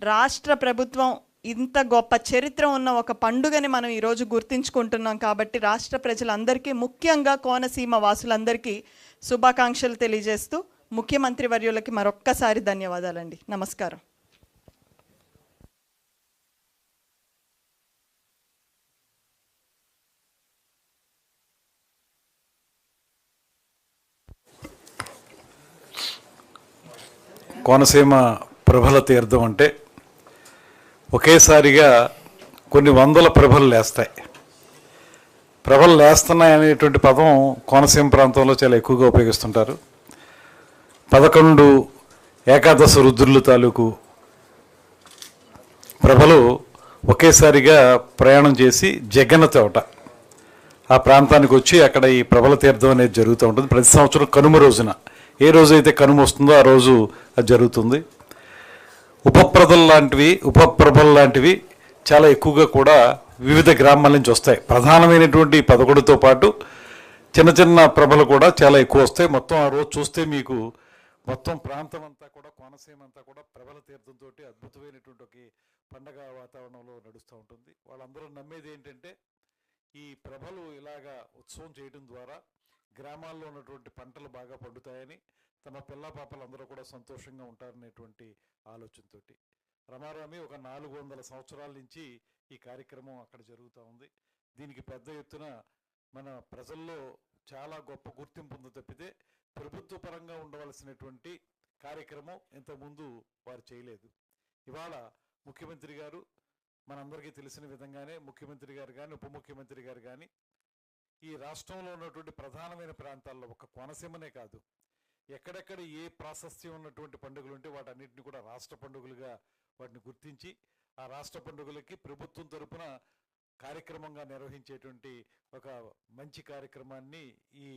రాష్ట్ర ప్రభుత్వం, ఇంత గొప్ప చరిత్ర ఉన్న ఒక పండుగని మనం ఈరోజు గుర్తించుకుంటున్నాం కాబట్టి రాష్ట్ర ప్రజలందరికీ, ముఖ్యంగా కోనసీమ వాసులందరికీ శుభాకాంక్షలు తెలియజేస్తూ ముఖ్యమంత్రి వర్యులకి మరొక్కసారి ధన్యవాదాలండి. నమస్కారం. కోనసీమ ప్రభల తీర్థం అంటే ఒకేసారిగా కొన్ని వందల ప్రభలు లేస్తాయి. ప్రభలు లేస్తున్నాయి అనేటువంటి పదం కోనసీమ ప్రాంతంలో చాలా ఎక్కువగా ఉపయోగిస్తుంటారు. 11 ఏకాదశ రుద్రుల తాలూకు ప్రభలు ఒకేసారిగా ప్రయాణం చేసి జగన్న తోట ఆ ప్రాంతానికి వచ్చి అక్కడ ఈ ప్రభల తీర్థం అనేది జరుగుతూ ఉంటుంది. ప్రతి సంవత్సరం కనుమ రోజున, ఏ రోజైతే కనుమ వస్తుందో ఆ రోజు అది జరుగుతుంది. ఉపప్రభలు లాంటివి చాలా ఎక్కువగా కూడా వివిధ గ్రామాల నుంచి వస్తాయి. ప్రధానమైనటువంటి 11తో పాటు చిన్న చిన్న ప్రభలు కూడా చాలా ఎక్కువ వస్తాయి. మొత్తం ఆ రోజు చూస్తే మీకు మొత్తం ప్రాంతం అంతా కూడా, కోనసీమ అంతా కూడా ప్రభల తీర్థంతో అద్భుతమైనటువంటి ఒక పండగ వాతావరణంలో నడుస్తూ ఉంటుంది. వాళ్ళందరూ నమ్మేది ఏంటంటే ఈ ప్రభలు ఇలాగా ఉత్సవం చేయడం ద్వారా గ్రామాల్లో ఉన్నటువంటి పంటలు బాగా పండుతాయని, తమ పిల్ల పాపలందరూ కూడా సంతోషంగా ఉంటారనేటువంటి ఆలోచనతోటి రమారామి ఒక 400 సంవత్సరాల నుంచి ఈ కార్యక్రమం అక్కడ జరుగుతూ ఉంది. దీనికి పెద్ద ఎత్తున మన ప్రజల్లో చాలా గొప్ప గుర్తింపు ఉంది తప్పితే ప్రభుత్వ పరంగా ఉండవలసినటువంటి కార్యక్రమం ఇంతకుముందు వారు చేయలేదు. ఇవాళ ముఖ్యమంత్రి గారు, మనందరికీ తెలిసిన విధంగానే ముఖ్యమంత్రి గారు కానీ, ఉప ముఖ్యమంత్రి గారు కానీ ఈ రాష్ట్రంలో ఉన్నటువంటి ప్రధానమైన ప్రాంతాల్లో ఒక కోనసీమనే కాదు, ఎక్కడెక్కడ ఏ ప్రాశస్త్యం ఉన్నటువంటి పండుగలు ఉంటే వాటన్నిటిని కూడా రాష్ట్ర పండుగలుగా వాటిని గుర్తించి ఆ రాష్ట్ర పండుగలకి ప్రభుత్వం తరపున కార్యక్రమంగా నిర్వహించేటువంటి ఒక మంచి కార్యక్రమాన్ని ఈ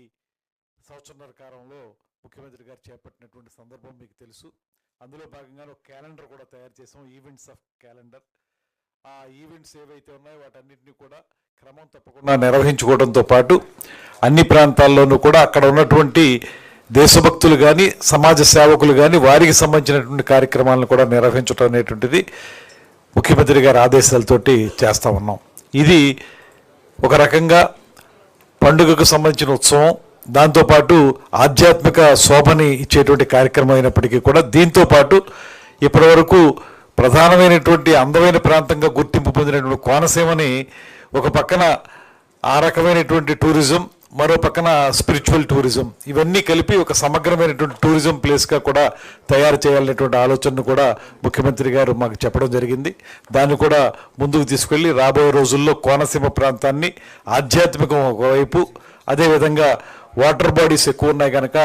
సంవత్సరాల కాలంలో ముఖ్యమంత్రి గారు చేపట్టినటువంటి సందర్భం మీకు తెలుసు. అందులో భాగంగానే ఒక క్యాలెండర్ కూడా తయారు చేసాం, ఈవెంట్స్ ఆఫ్ క్యాలెండర్. ఆ ఈవెంట్స్ ఏవైతే ఉన్నాయో వాటన్నిటిని కూడా క్రమం తప్పకుండా నిర్వహించుకోవడంతో పాటు అన్ని ప్రాంతాల్లోనూ కూడా అక్కడ ఉన్నటువంటి దేశభక్తులు కానీ, సమాజ సేవకులు కానీ వారికి సంబంధించినటువంటి కార్యక్రమాలను కూడా నిర్వహించడం అనేటువంటిది ముఖ్యమంత్రి గారి ఆదేశాలతోటి చేస్తూ ఉన్నాం. ఇది ఒక రకంగా పండుగకు సంబంధించిన ఉత్సవం, దాంతోపాటు ఆధ్యాత్మిక శోభని ఇచ్చేటువంటి కార్యక్రమం అయినప్పటికీ కూడా దీంతోపాటు ఇప్పటివరకు ప్రధానమైనటువంటి అందమైన ప్రాంతంగా గుర్తింపు పొందినటువంటి కోనసీమని ఒక పక్కన ఆ రకమైనటువంటి టూరిజం, మరో పక్కన స్పిరిచువల్ టూరిజం, ఇవన్నీ కలిపి ఒక సమగ్రమైనటువంటి టూరిజం ప్లేస్గా కూడా తయారు చేయాలనేటువంటి ఆలోచనను కూడా ముఖ్యమంత్రి గారు మాకు చెప్పడం జరిగింది. దాన్ని కూడా ముందుకు తీసుకెళ్ళి రాబోయే రోజుల్లో కోనసీమ ప్రాంతాన్ని ఆధ్యాత్మికం ఒకవైపు, అదేవిధంగా వాటర్ బాడీస్ ఎక్కువ ఉన్నాయి కనుక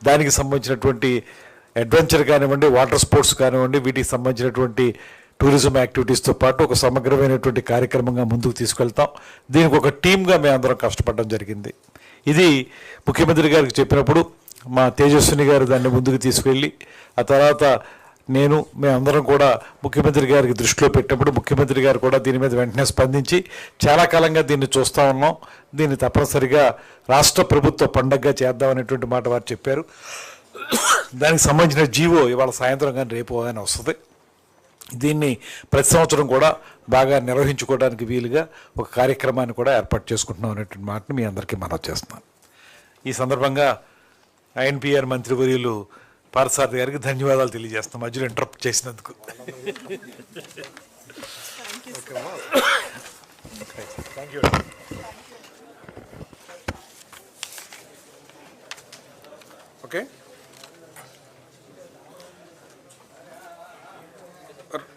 దానికి సంబంధించినటువంటి అడ్వెంచర్ కానివ్వండి, వాటర్ స్పోర్ట్స్ కానివ్వండి, వీటికి సంబంధించినటువంటి టూరిజం యాక్టివిటీస్తో పాటు ఒక సమగ్రమైనటువంటి కార్యక్రమంగా ముందుకు తీసుకెళ్తాం. దీనికి ఒక టీమ్గా మేము అందరం కష్టపడడం జరిగింది. ఇది ముఖ్యమంత్రి గారికి చెప్పినప్పుడు మా తేజస్విని గారు దాన్ని ముందుకు తీసుకెళ్ళి, ఆ తర్వాత మేమందరం కూడా ముఖ్యమంత్రి గారికి దృష్టిలో పెట్టినప్పుడు ముఖ్యమంత్రి గారు కూడా దీని మీద వెంటనే స్పందించి చాలా కాలంగా దీన్ని చూస్తూ ఉన్నాం, దీన్ని తప్పనిసరిగా రాష్ట్ర ప్రభుత్వ పండగగా చేద్దామనేటువంటి మాట వారు చెప్పారు. దానికి సంబంధించిన జీవో ఇవాళ సాయంత్రం కానీ రేపు కానీ వస్తుంది. దీన్ని ప్రతి సంవత్సరం కూడా బాగా నిర్వహించుకోవడానికి వీలుగా ఒక కార్యక్రమాన్ని కూడా ఏర్పాటు చేసుకుంటున్నాం అనేటువంటి మాటను మీ అందరికీ మనవి చేస్తున్నాను. ఈ సందర్భంగా ఐఎన్పిఆర్ మంత్రివర్యులు పార్థసారథి గారికి ధన్యవాదాలు తెలియజేస్తాం మధ్యలో ఇంటరప్ట్ చేసినందుకు. ఓకే,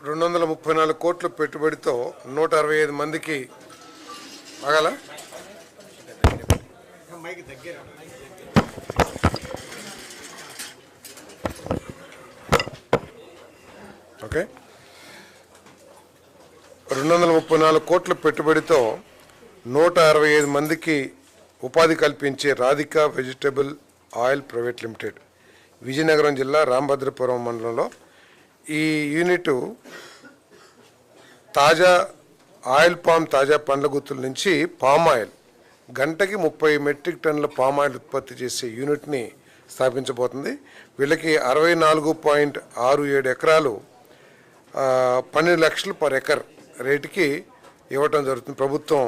234 కోట్ల పెట్టుబడితో 165 మందికి ఆగాల ఓకే 234 కోట్ల పెట్టుబడితో 165 మందికి ఉపాధి కల్పించే Radhika vegetable oil private limited Vizianagaram జిల్లా రాంభద్రపురం మండలంలో ఈ యూనిట్ తాజా ఆయిల్ పామ్ తాజా పండ్ల గుత్తుల నుంచి పామ్ ఆయిల్ గంటకి 30 మెట్రిక్ టన్నుల పామ్ ఆయిల్ ఉత్పత్తి చేసే యూనిట్ని స్థాపించబోతుంది. వీళ్ళకి 64.67 ఎకరాలు 12 లక్షలు పర్ ఎకర్ రేటుకి ఇవ్వటం జరుగుతుంది. ప్రభుత్వం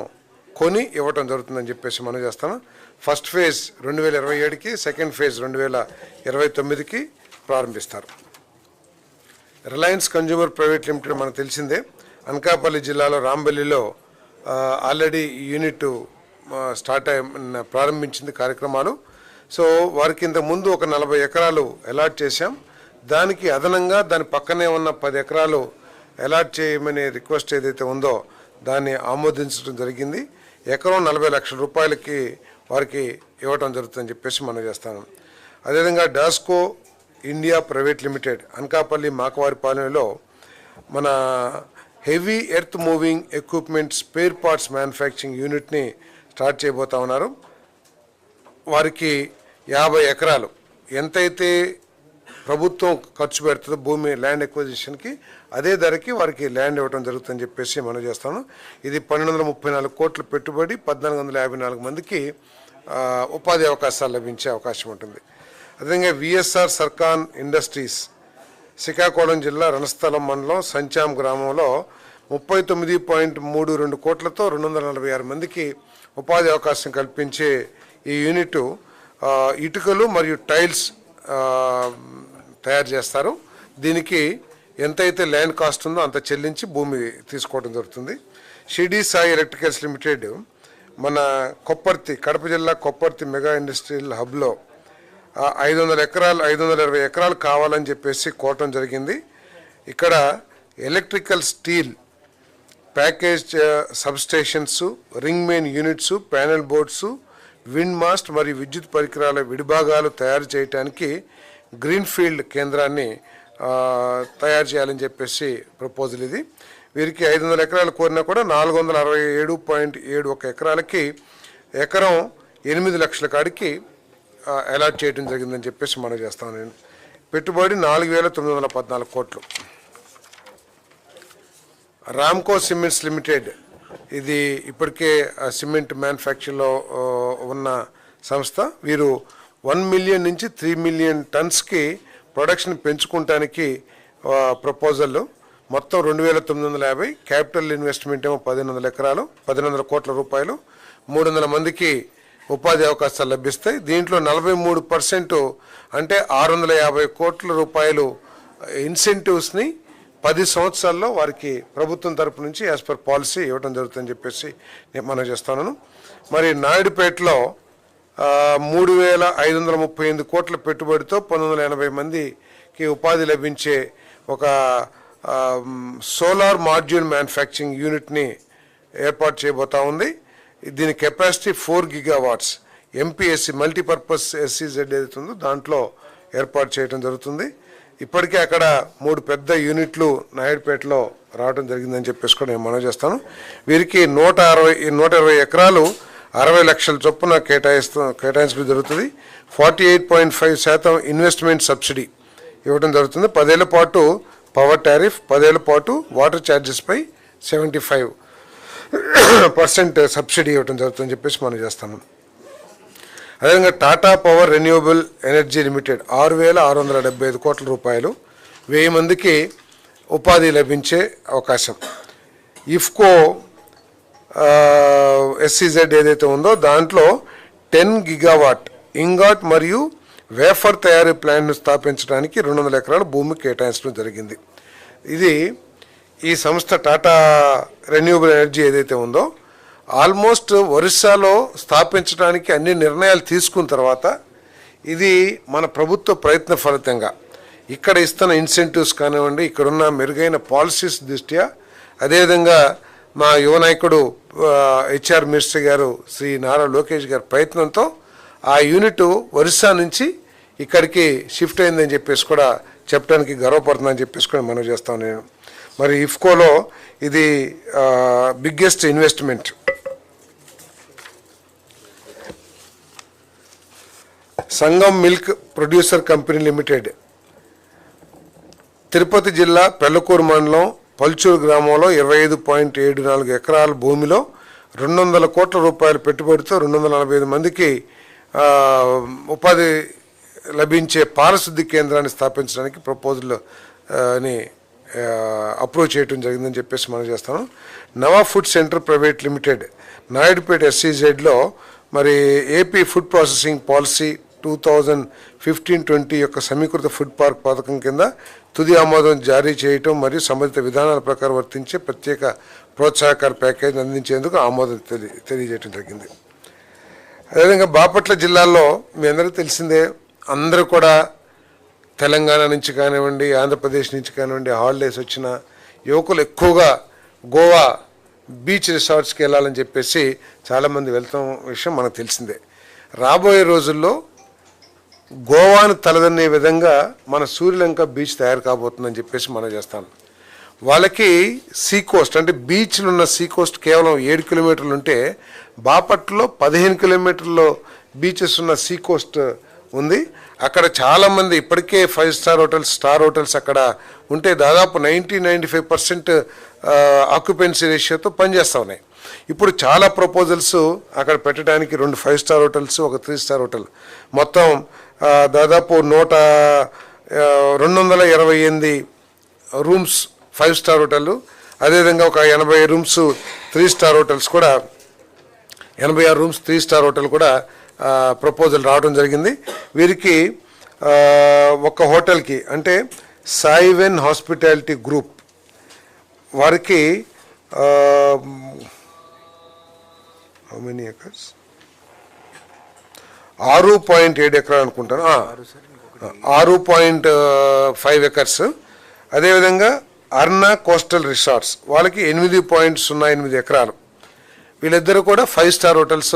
కొని ఇవ్వటం జరుగుతుందని చెప్పేసి మనం చేస్తాను. ఫస్ట్ ఫేజ్ 2027కి, సెకండ్ ఫేజ్ 2029కి ప్రారంభిస్తారు. రిలయన్స్ కన్జ్యూమర్ ప్రైవేట్ లిమిటెడ్ మనకు తెలిసిందే, అనకాపల్లి జిల్లాలో రాంబల్లిలో ఆల్రెడీ యూనిట్ ప్రారంభించింది కార్యక్రమాలు. సో వారికి ఇంత ముందు ఒక 40 ఎకరాలు అలాట్ చేశాం. దానికి అదనంగా దాని పక్కనే ఉన్న 10 ఎకరాలు అలాట్ చేయమనే రిక్వెస్ట్ ఏదైతే ఉందో దాన్ని ఆమోదించడం జరిగింది. ఎకరం 40 లక్షల రూపాయలకి వారికి ఇవ్వటం జరుగుతుందని చెప్పేసి మనం చేస్తాను. అదేవిధంగా Dasco India private limited Anakapalli మాకవారిపాలెంలో మన heavy earth moving equipment spare parts manufacturing యూనిట్ని స్టార్ట్ చేయబోతా ఉన్నారు. వారికి 50 ఎకరాలు ఎంతైతే ప్రభుత్వం ఖర్చు పెడుతుందో భూమి ల్యాండ్ ఎక్విజిషన్కి అదే ధరకి వారికి ల్యాండ్ ఇవ్వడం జరుగుతుందని చెప్పేసి మనం చేస్తాను. ఇది 1234 కోట్ల పెట్టుబడి 1454 మందికి ఉపాధి అవకాశాలు లభించే అవకాశం ఉంటుంది. అదేవిధంగా విఎస్ఆర్ సర్కాన్ ఇండస్ట్రీస్ శ్రీకాకుళం జిల్లా రణస్థలం మండలం సంచాం గ్రామంలో 39.32 కోట్లతో 246 మందికి ఉపాధి అవకాశం కల్పించే ఈ యూనిట్ ఇటుకలు మరియు టైల్స్ తయారు చేస్తారు. దీనికి ఎంతైతే ల్యాండ్ కాస్ట్ ఉందో అంత చెల్లించి భూమి తీసుకోవడం జరుగుతుంది. షిర్డీ సాయి ఎలక్ట్రికల్స్ లిమిటెడ్ మన కొప్పర్తి కడప జిల్లా కొప్పర్తి మెగా ఇండస్ట్రియల్ హబ్లో 520 ఎకరాలు కావాలని చెప్పేసి కోరటం జరిగింది. ఇక్కడ electrical steel package substations, ring main units, panel boards, wind mast మరియు విద్యుత్ పరికరాల విడిభాగాలు తయారు చేయడానికి గ్రీన్ఫీల్డ్ కేంద్రాన్ని తయారు చేయాలని చెప్పేసి ప్రపోజల్ ఇది. వీరికి 500 ఎకరాలు కోరినా కూడా 467.71 ఎకరాలకి ఎకరం 8 లక్షల కాడికి అలాట్ చేయడం జరిగిందని చెప్పేసి మనం చేస్తాను. నేను పెట్టుబడి 4,914 కోట్లు. రామ్కో సిమెంట్స్ లిమిటెడ్ ఇది ఇప్పటికే సిమెంట్ మ్యానుఫ్యాక్చర్లో ఉన్న సంస్థ. వీరు 1 మిలియన్ నుంచి 3 మిలియన్ టన్స్కి ప్రొడక్షన్ పెంచుకోవటానికి ప్రపోజల్ మొత్తం 2,950. క్యాపిటల్ ఇన్వెస్ట్మెంట్ ఏమో 1,500 ఎకరాలు 1,500 కోట్ల రూపాయలు. 300 మందికి ఉపాధి అవకాశాలు లభిస్తాయి. దీంట్లో 43% అంటే 650 కోట్ల రూపాయలు ఇన్సెంటివ్స్ని 10 సంవత్సరాల్లో వారికి ప్రభుత్వం తరపు నుంచి యాజ్ పర్ పాలసీ ఇవ్వడం జరుగుతుందని చెప్పేసి నేను మనం చేస్తున్నాను. మరి నాయుడుపేటలో 3,538 కోట్ల పెట్టుబడితో 1980 మందికి ఉపాధి లభించే ఒక సోలార్ మాడ్యూల్ మ్యానుఫ్యాక్చరింగ్ యూనిట్ని ఏర్పాటు చేయబోతా ఉంది. దీని కెపాసిటీ 4 gigawatts ఎంపీఎస్సి మల్టీపర్పస్ ఎస్సీజెడ్ ఏదైతే ఉందో దాంట్లో ఏర్పాటు చేయడం జరుగుతుంది. ఇప్పటికే అక్కడ 3 పెద్ద యూనిట్లు నాయుడుపేటలో రావడం జరిగిందని చెప్పేసి కూడా నేను మనవి చేస్తాను. వీరికి 120 ఎకరాలు 60 లక్షల చొప్పున కేటాయించడం జరుగుతుంది. 48.5% ఇన్వెస్ట్మెంట్ సబ్సిడీ ఇవ్వడం జరుగుతుంది. 10 ఏళ్ల పాటు పవర్ టారిఫ్, 10 ఏళ్ల పాటు వాటర్ ఛార్జెస్పై 75% సబ్సిడీ ఇవ్వడం జరుగుతుందని చెప్పేసి మనం చేస్తాము. అదేవిధంగా Tata power renewable energy limited 6,675 కోట్ల రూపాయలు 1000 మందికి ఉపాధి లభించే అవకాశం. ఇఫ్కో ఎస్సీజెడ్ ఏదైతే ఉందో దాంట్లో 10 గిగావాట్ ఇంగాట్ మరియు వేఫర్ తయారీ ప్లాంట్ను స్థాపించడానికి 200 ఎకరాల భూమి కేటాయించడం జరిగింది. ఇది ఈ సంస్థ టాటా రెన్యూవబుల్ ఎనర్జీ ఏదైతే ఉందో ఆల్మోస్ట్ ఒరిస్సాలో స్థాపించడానికి అన్ని నిర్ణయాలు తీసుకున్న తర్వాత ఇది మన ప్రభుత్వ ప్రయత్న ఫలితంగా ఇక్కడ ఇస్తున్న ఇన్సెంటివ్స్ కానివ్వండి, ఇక్కడున్న మెరుగైన పాలసీస్ దృష్ట్యా, అదేవిధంగా మా యువ నాయకుడు హెచ్ఆర్ మినిస్టర్ గారు శ్రీ నారా లోకేష్ గారి ప్రయత్నంతో ఆ యూనిట్ ఒరిస్సా నుంచి ఇక్కడికి షిఫ్ట్ అయిందని చెప్పేసి కూడా చెప్పడానికి గర్వపడుతుందని చెప్పేసి కూడా మనం చేస్తాను నేను. మరి ఇఫ్కోలో ఇది బిగ్గెస్ట్ ఇన్వెస్ట్మెంట్. Sangam milk producer company limited Tirupati జిల్లా పెళ్లకూరు మండలం పల్చూరు గ్రామంలో 25.74 ఎకరాల భూమిలో 200 కోట్ల రూపాయల పెట్టుబడితో 245 మందికి ఉపాధి లభించే పారిశుద్ధ్య కేంద్రాన్ని స్థాపించడానికి ప్రపోజల్ ని అప్రూవ్ చేయడం జరిగిందని చెప్పేసి మనం చేస్తాను. Nava food centre private limited Naidupeta ఎస్సీజెడ్లో మరి ఏపీ ఫుడ్ ప్రాసెసింగ్ పాలసీ 2015-20 యొక్క సమీకృత ఫుడ్ పార్క్ పథకం కింద తుది ఆమోదం జారీ చేయటం మరియు సంబంధిత విధానాల ప్రకారం వర్తించే ప్రత్యేక ప్రోత్సాహకార ప్యాకేజ్ అందించేందుకు ఆమోదం తెలియజేయడం జరిగింది. అదేవిధంగా బాపట్ల జిల్లాలో మీ అందరికీ తెలిసిందే, అందరూ కూడా తెలంగాణ నుంచి కానివ్వండి, ఆంధ్రప్రదేశ్ నుంచి కానివ్వండి హాలిడేస్ వచ్చిన యువకులు ఎక్కువగా గోవా బీచ్ రిసార్ట్స్కి వెళ్ళాలని చెప్పేసి చాలామంది వెళ్తాం విషయం మనకు తెలిసిందే. రాబోయే రోజుల్లో గోవాను తలదన్నే విధంగా మన సూర్యలంక బీచ్ తయారు కాబోతుందని చెప్పేసి మనం చేస్తాం. వాళ్ళకి సీ కోస్ట్ అంటే బీచ్లు ఉన్న సీ కోస్ట్ కేవలం 7 కిలోమీటర్లు ఉంటే బాపట్లలో 15 కిలోమీటర్లో బీచెస్ ఉన్న సీ కోస్ట్ ఉంది. అక్కడ చాలామంది ఇప్పటికే 5 స్టార్ హోటల్స్, స్టార్ హోటల్స్ అక్కడ ఉంటే దాదాపు 90-95% ఆక్యుపెన్సీ రేషియోతో పనిచేస్తూ ఉన్నాయి. ఇప్పుడు చాలా ప్రపోజల్స్ అక్కడ పెట్టడానికి 2 5 స్టార్ హోటల్స్, ఒక 3 స్టార్ హోటల్, మొత్తం దాదాపు 228 రూమ్స్ 5 స్టార్ హోటళ్ళు, అదేవిధంగా ఒక 80 రూమ్స్ 3 స్టార్ హోటల్స్ కూడా, 86 రూమ్స్ 3 స్టార్ హోటల్ కూడా ప్రపోజల్ రావడం జరిగింది. వీరికి ఒక హోటల్కి అంటే సాయివెన్ హాస్పిటాలిటీ గ్రూప్ వారికి హౌ మెనీ ఎకర్స్ 6.7 ఎకరాలు అనుకుంటాను, 6.5 ఎకర్స్. అదేవిధంగా అర్నా కోస్టల్ రిసార్ట్స్ వాళ్ళకి 8.08 ఎకరాలు. వీళ్ళిద్దరూ కూడా 5 స్టార్ హోటల్స్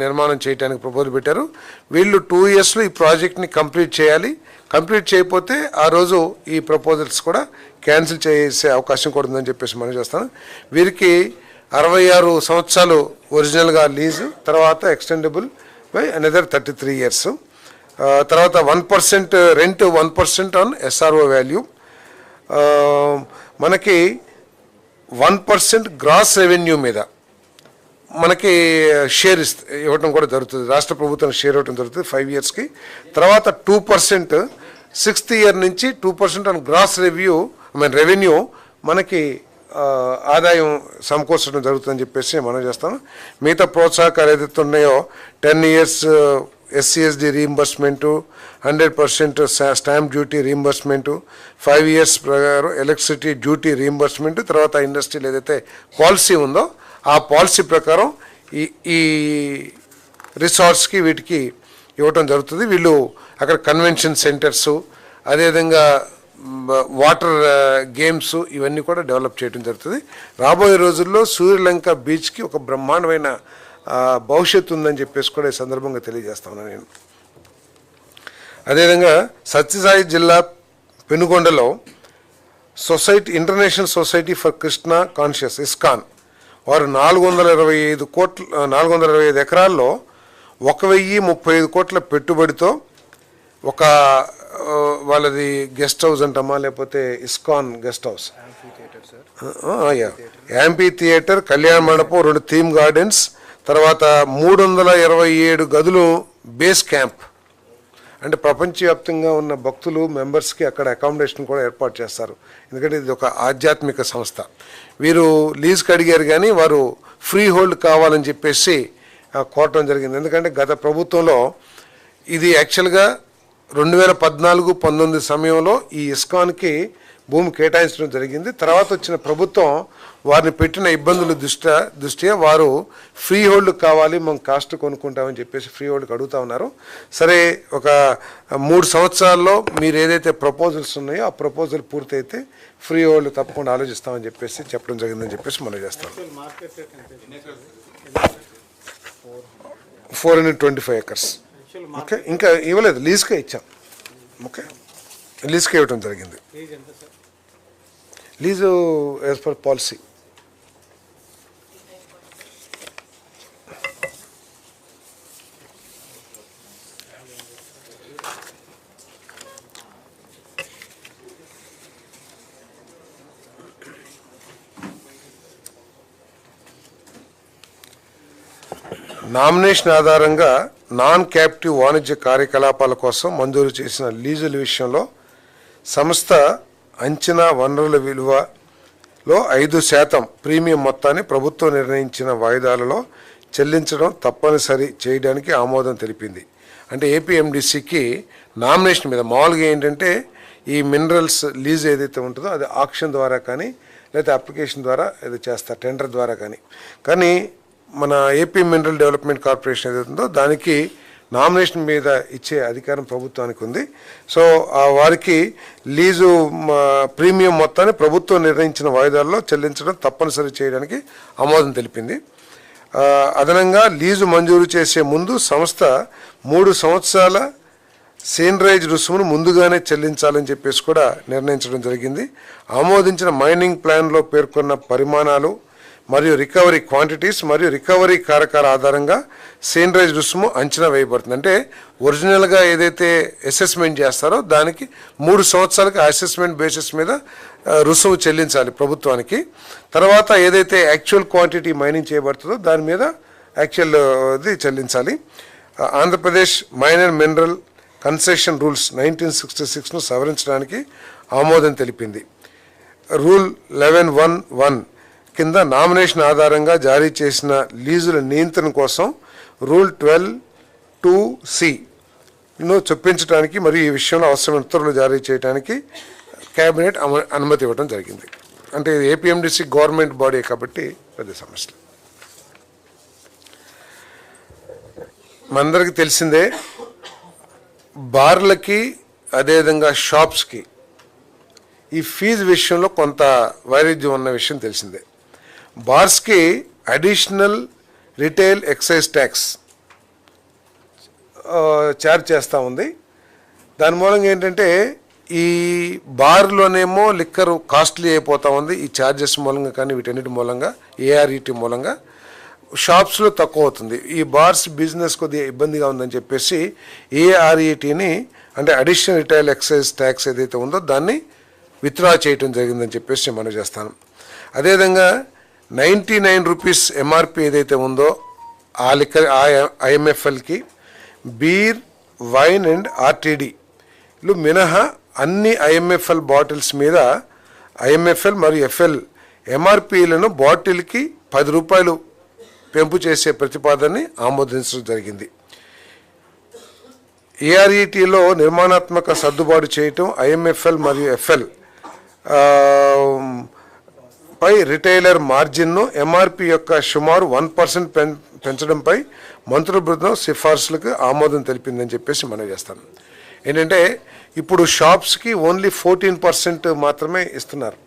నిర్మాణం చేయడానికి ప్రపోజల్ పెట్టారు. వీళ్ళు 2 ఇయర్స్లో ఈ ప్రాజెక్ట్ని కంప్లీట్ చేయాలి. కంప్లీట్ చేయకపోతే ఆ రోజు ఈ ప్రపోజల్స్ కూడా క్యాన్సిల్ చేసే అవకాశం కూడా ఉందని చెప్పేసి మనం చేస్తాను. వీరికి 66 సంవత్సరాలు ఒరిజినల్గా లీజు, తర్వాత ఎక్స్టెండబుల్ బై అనదర్ 33 ఇయర్స్, తర్వాత 1% రెంట్, 1% ఆన్ SRO వాల్యూ, మనకి 1% గ్రాస్ రెవెన్యూ మీద మనకి షేర్ ఇవ్వడం కూడా జరుగుతుంది. రాష్ట్ర ప్రభుత్వం షేర్ ఇవ్వడం జరుగుతుంది 5 ఇయర్స్కి. తర్వాత 2% 6th ఇయర్ నుంచి 2% ఆన్ గ్రాస్ రెవెన్యూ మనకి ఆదాయం సమకూర్చడం జరుగుతుందని చెప్పేసి మనం చేస్తాం. మిగతా ప్రోత్సాహకాలు ఏదైతే ఉన్నాయో 10 years SCSD reimbursement, 100% stamp duty reimbursement, 5 years ప్రకారం ఎలక్ట్రిసిటీ డ్యూటీ రీయింబర్స్మెంటు, తర్వాత ఇండస్ట్రీలో ఏదైతే పాలసీ ఉందో ఆ పాలసీ ప్రకారం ఈ రిసార్ట్స్కి వీటికి ఇవ్వటం జరుగుతుంది. వీళ్ళు అక్కడ కన్వెన్షన్ సెంటర్సు, అదేవిధంగా వాటర్ గేమ్స్ ఇవన్నీ కూడా డెవలప్ చేయడం జరుగుతుంది. రాబోయే రోజుల్లో సూర్యలంక బీచ్కి ఒక బ్రహ్మాండమైన భవిష్యత్తు ఉందని చెప్పేసి కూడా ఈ సందర్భంగా తెలియజేస్తా ఉన్నాను నేను. అదేవిధంగా సత్యసాయి జిల్లా పెనుగొండలో international society for Krishna conscious ISKCON వారు 425 ఎకరాల్లో 1035 కోట్ల పెట్టుబడితో ఒక వాళ్ళది గెస్ట్ హౌస్ అంటమ్మా, లేకపోతే ఇస్కాన్ గెస్ట్ హౌస్, యాంపీ థియేటర్, కళ్యాణ మండపం, 2 థీమ్ గార్డెన్స్, తర్వాత 327 గదులు బేస్ క్యాంప్, అంటే ప్రపంచవ్యాప్తంగా ఉన్న భక్తులు మెంబర్స్కి అక్కడ అకామిడేషన్ కూడా ఏర్పాటు చేస్తారు. ఎందుకంటే ఇది ఒక ఆధ్యాత్మిక సంస్థ. వీరు లీజ్కి అడిగారు కానీ వారు ఫ్రీ హోల్డ్ కావాలని చెప్పేసి కోరటం జరిగింది. ఎందుకంటే గత ప్రభుత్వంలో ఇది యాక్చువల్గా 2014-19 సమయంలో ఈ ఇస్కాన్కి భూమి కేటాయించడం జరిగింది. తర్వాత వచ్చిన ప్రభుత్వం వారిని పెట్టిన ఇబ్బందుల దృష్ట్యా వారు ఫ్రీ హోల్డ్ కావాలి, మనం కాస్ట్ కొనుక్కుంటామని చెప్పేసి ఫ్రీ హోల్డ్కి అడుగుతూ ఉన్నారు. సరే, ఒక 3 సంవత్సరాల్లో మీరు ఏదైతే ప్రపోజల్స్ ఉన్నాయో ఆ ప్రపోజల్ పూర్తయితే ఫ్రీ హోల్డ్ తప్పకుండా ఆలోచిస్తామని చెప్పేసి చెప్పడం జరిగిందని చెప్పేసి మనం చేస్తాం. 425 ఎకర్స్. ఓకే, ఇంకా ఇవ్వలేదు, లీజ్కే ఇచ్చాం. ఓకే, లీజ్కే ఇవ్వడం జరిగింది. Lease as per policy. Nomination ఆధారంగా నాన్ క్యాప్టివ్ వాణిజ్య కార్యకలాపాల కోసం మంజూరు చేసిన లీజుల విషయంలో సంస్థ అంచనా వనరుల విలువలో 5% ప్రీమియం మొత్తాన్ని ప్రభుత్వం నిర్ణయించిన వాయిదాలలో చెల్లించడం తప్పనిసరి చేయడానికి ఆమోదం తెలిపింది. అంటే ఏపీఎండిసికి నామినేషన్ మీద మామూలుగా ఏంటంటే ఈ మినరల్స్ లీజ్ ఏదైతే ఉంటుందో అది ఆక్షన్ ద్వారా కానీ లేదా అప్లికేషన్ ద్వారా ఏదో చేస్తారు, టెండర్ ద్వారా కానీ మన ఏపీ మినరల్ డెవలప్మెంట్ కార్పొరేషన్ ఏదైతే ఉందో దానికి నామినేషన్ మీద ఇచ్చే అధికారం ప్రభుత్వానికి ఉంది. సో వారికి లీజు ప్రీమియం మొత్తాన్ని ప్రభుత్వం నిర్ణయించిన వాయిదాల్లో చెల్లించడం తప్పనిసరి చేయడానికి ఆమోదం తెలిపింది. అదనంగా లీజు మంజూరు చేసే ముందు సంస్థ 3 సంవత్సరాల సీనరైజ్ రుసుమును ముందుగానే చెల్లించాలని చెప్పేసి కూడా నిర్ణయించడం జరిగింది. ఆమోదించిన మైనింగ్ ప్లాన్లో పేర్కొన్న పరిమాణాలు మరియు రికవరీ క్వాంటిటీస్ మరియు రికవరీ కారకాల ఆధారంగా సీనరేజ్ రుసుము అంచనా వేయబడుతుంది. అంటే ఒరిజినల్గా ఏదైతే అసెస్మెంట్ చేస్తారో దానికి 3 సంవత్సరాలకి అసెస్మెంట్ బేసిస్ మీద రుసుము చెల్లించాలి ప్రభుత్వానికి. తర్వాత ఏదైతే యాక్చువల్ క్వాంటిటీ మైనింగ్ చేయబడుతుందో దాని మీద యాక్చువల్ ఇది చెల్లించాలి. Andhra Pradesh minor mineral concession rules 1966ను సవరించడానికి ఆమోదం తెలిపింది. రూల్ 11(1) కింద నామినేషన్ ఆధారంగా జారీ చేసిన లీజుల నియంత్రణ కోసం రూల్ 12(2)(c)ను చొప్పించడానికి మరియు ఈ విషయంలో అవసరమైన ఉత్తర్వులు జారీ చేయడానికి కేబినెట్ అనుమతి ఇవ్వడం జరిగింది. అంటే ఏపీఎండిసి గవర్నమెంట్ బాడీ కాబట్టి పెద్ద సమస్య. మనందరికీ తెలిసిందే, బార్లకి అదేవిధంగా షాప్స్కి ఈ ఫీజు విషయంలో కొంత వైరుధ్యం ఉన్న విషయం తెలిసిందే. బార్స్కి additional retail excise tax charge చేస్తూ ఉంది. దాని మూలంగా ఏంటంటే ఈ బార్లోనేమో లిక్కర్ కాస్ట్లీ అయిపోతూ ఉంది ఈ ఛార్జెస్ మూలంగా, కానీ వీటన్నిటి మూలంగా ఏఆర్ఈటీ మూలంగా షాప్స్లో తక్కువ అవుతుంది. ఈ బార్స్ బిజినెస్ కొద్దిగా ఇబ్బందిగా ఉందని చెప్పేసి ఏఆర్ఈటీని అంటే అడిషనల్ రిటైల్ ఎక్సైజ్ ట్యాక్స్ ఏదైతే ఉందో దాన్ని విత్డ్రా చేయటం జరిగిందని చెప్పేసి మనం చేస్తాను. అదేవిధంగా 99 రూపీస్ ఎంఆర్పి ఏదైతే ఉందో ఆ లిక్కర్ ఐఎంఎఫ్ఎల్కి బీర్, వైన్ అండ్ ఆర్టీడీలు మినహా అన్ని ఐఎంఎఫ్ఎల్ బాటిల్స్ మీద ఐఎంఎఫ్ఎల్ మరియు ఎఫ్ఎల్ ఎంఆర్పీలను బాటిల్కి 10 రూపాయలు పెంపు చేసే ప్రతిపాదనని ఆమోదించడం జరిగింది. ఏఆర్ఈటీలో నిర్మాణాత్మక సర్దుబాటు చేయటం, ఐఎంఎఫ్ఎల్ మరియు ఎఫ్ఎల్ పై రిటైలర్ మార్జిన్ను ఎంఆర్పి యొక్క సుమారు 1% పెంచడంపై మంత్రుల బృందం సిఫార్సులకు ఆమోదం తెలిపిందని చెప్పేసి మనం చేస్తాం. ఏంటంటే ఇప్పుడు షాప్స్కి ఓన్లీ 14% మాత్రమే ఇస్తున్నారు.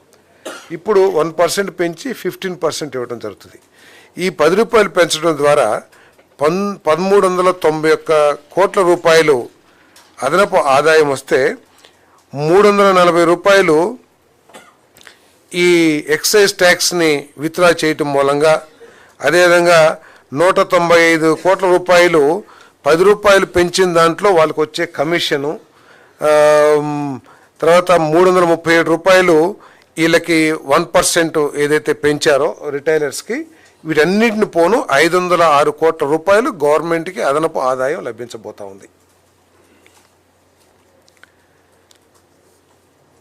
ఇప్పుడు 1% పెంచి 15% ఇవ్వడం జరుగుతుంది. ఈ 10 రూపాయలు పెంచడం ద్వారా 1391 కోట్ల రూపాయలు అదనపు ఆదాయం వస్తే 340 రూపాయలు ఈ ఎక్సైజ్ ట్యాక్స్ని విత్డ్రా చేయటం మూలంగా, అదేవిధంగా 195 కోట్ల రూపాయలు 10 రూపాయలు పెంచిన దాంట్లో వాళ్ళకు వచ్చే కమిషను, తర్వాత 337 రూపాయలు వీళ్ళకి 1% ఏదైతే పెంచారో రిటైలర్స్కి, వీటన్నిటిని పోను 506 కోట్ల రూపాయలు గవర్నమెంట్కి అదనపు ఆదాయం లభించబోతా ఉంది.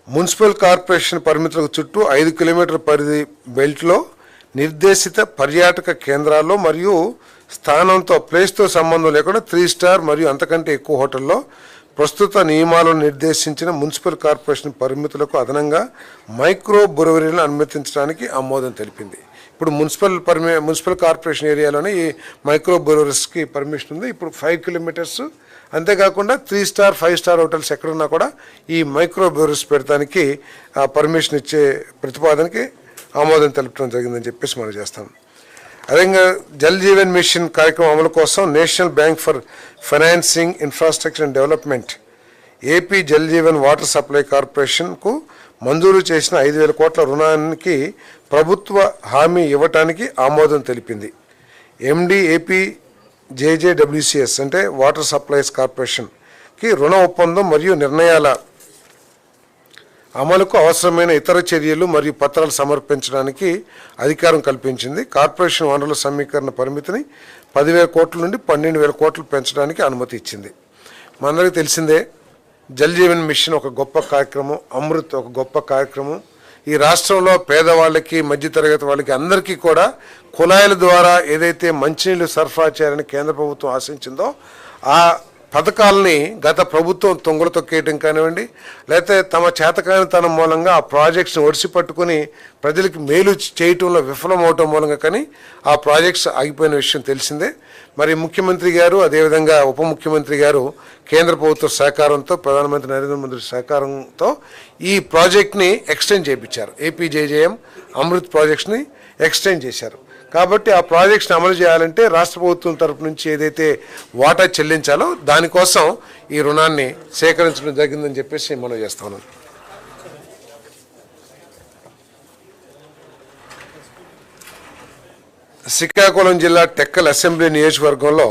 మున్సిపల్ కార్పొరేషన్ పరిమితులకు చుట్టూ 5 కిలోమీటర్ల పరిధి బెల్ట్లో నిర్దేశిత పర్యాటక కేంద్రాల్లో మరియు స్థానంతో ప్లేస్తో సంబంధం లేకుండా 3 స్టార్ మరియు అంతకంటే ఎక్కువ హోటల్లో ప్రస్తుత నియమాలను నిర్దేశించిన మున్సిపల్ కార్పొరేషన్ పరిమితులకు అదనంగా మైక్రో బ్రూవరీలను అనుమతించడానికి ఆమోదం తెలిపింది. ఇప్పుడు మున్సిపల్ కార్పొరేషన్ ఏరియాలోనే ఈ మైక్రో బ్రూవరీస్కి పర్మిషన్ ఉంది. ఇప్పుడు 5 కిలోమీటర్స్, అంతేకాకుండా 3 స్టార్ 5 స్టార్ హోటల్స్ ఎక్కడున్నా కూడా ఈ మైక్రో బ్రూవరీస్ పెడతానికి పర్మిషన్ ఇచ్చే ప్రతిపాదనకి ఆమోదం తెలపడం జరిగిందని చెప్పేసి మనం చేస్తాం. అదేవిధంగా జల్ జీవన్ మిషన్ కార్యక్రమం అమలు కోసం national bank for financing infrastructure and development AP Jal Jeevan water supply కార్పొరేషన్కు మంజూరు చేసిన 5,000 కోట్ల రుణానికి ప్రభుత్వ హామీ ఇవ్వటానికి ఆమోదం తెలిపింది. ఎండి ఏపీ జేజేడబ్ల్యూసిఎస్ అంటే వాటర్ సప్లైస్ కార్పొరేషన్కి రుణ ఒప్పందం మరియు నిర్ణయాల అమలుకు అవసరమైన ఇతర చర్యలు మరియు పత్రాలు సమర్పించడానికి అధికారం కల్పించింది. కార్పొరేషన్ వనరుల సమీకరణ పరిమితిని 10,000 కోట్ల నుండి 12,000 కోట్లు పెంచడానికి అనుమతి ఇచ్చింది. మనందరికీ తెలిసిందే, జల్ జీవన్ మిషన్ ఒక గొప్ప కార్యక్రమం, అమృత్ ఒక గొప్ప కార్యక్రమం. ఈ రాష్ట్రంలో పేదవాళ్ళకి, మధ్యతరగతి వాళ్ళకి అందరికీ కూడా కుళాయిల ద్వారా ఏదైతే మంచినీళ్ళు సరఫరా చేయాలని కేంద్ర ప్రభుత్వం ఆశించిందో ఆ పథకాలని గత ప్రభుత్వం తొంగలు తొక్కేయటం కానివ్వండి, లేకపోతే తమ చేతకానితనం మూలంగా ఆ ప్రాజెక్ట్స్ని ఒడిసి పట్టుకుని ప్రజలకు మేలు చేయటంలో విఫలమవటం మూలంగా కానీ ఆ ప్రాజెక్ట్స్ ఆగిపోయిన విషయం తెలిసిందే. మరి ముఖ్యమంత్రి గారు, అదేవిధంగా ఉప ముఖ్యమంత్రి గారు కేంద్ర ప్రభుత్వ సహకారంతో, ప్రధానమంత్రి నరేంద్ర మోదీ సహకారంతో ఈ ప్రాజెక్ట్ని ఎక్స్టెండ్ చేయించారు. ఏపీజేజేఎం అమృత్ ప్రాజెక్ట్స్ని ఎక్స్టెండ్ చేశారు. కాబట్టి ఆ ప్రాజెక్ట్స్ని అమలు చేయాలంటే రాష్ట్ర ప్రభుత్వం తరపు నుంచి ఏదైతే వాటా చెల్లించాలో దానికోసం ఈ రుణాన్ని సేకరించడం జరిగిందని చెప్పేసి మనం చేస్తాను. శ్రీకాకుళం జిల్లా టెక్కల్ అసెంబ్లీ నియోజకవర్గంలో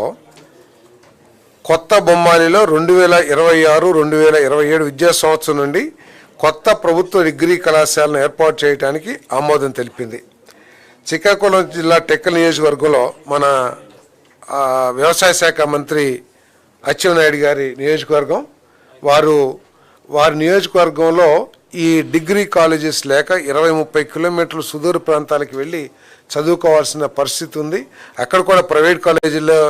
కొత్త బొమ్మాలిలో 2026-2027 విద్యా సంవత్సరం నుండి కొత్త ప్రభుత్వ డిగ్రీ కళాశాలను ఏర్పాటు చేయడానికి ఆమోదం తెలిపింది. శ్రీకాకుళం జిల్లా టెక్కల్ నియోజకవర్గంలో మన వ్యవసాయ శాఖ మంత్రి అచ్చెన్నాయుడు గారి నియోజకవర్గం, వారి నియోజకవర్గంలో ఈ డిగ్రీ కాలేజెస్ లేక 20-30 కిలోమీటర్లు సుదూర ప్రాంతాలకు వెళ్ళి చదువుకోవాల్సిన పరిస్థితి ఉంది. అక్కడ కూడా ప్రైవేట్ కాలేజీల్లో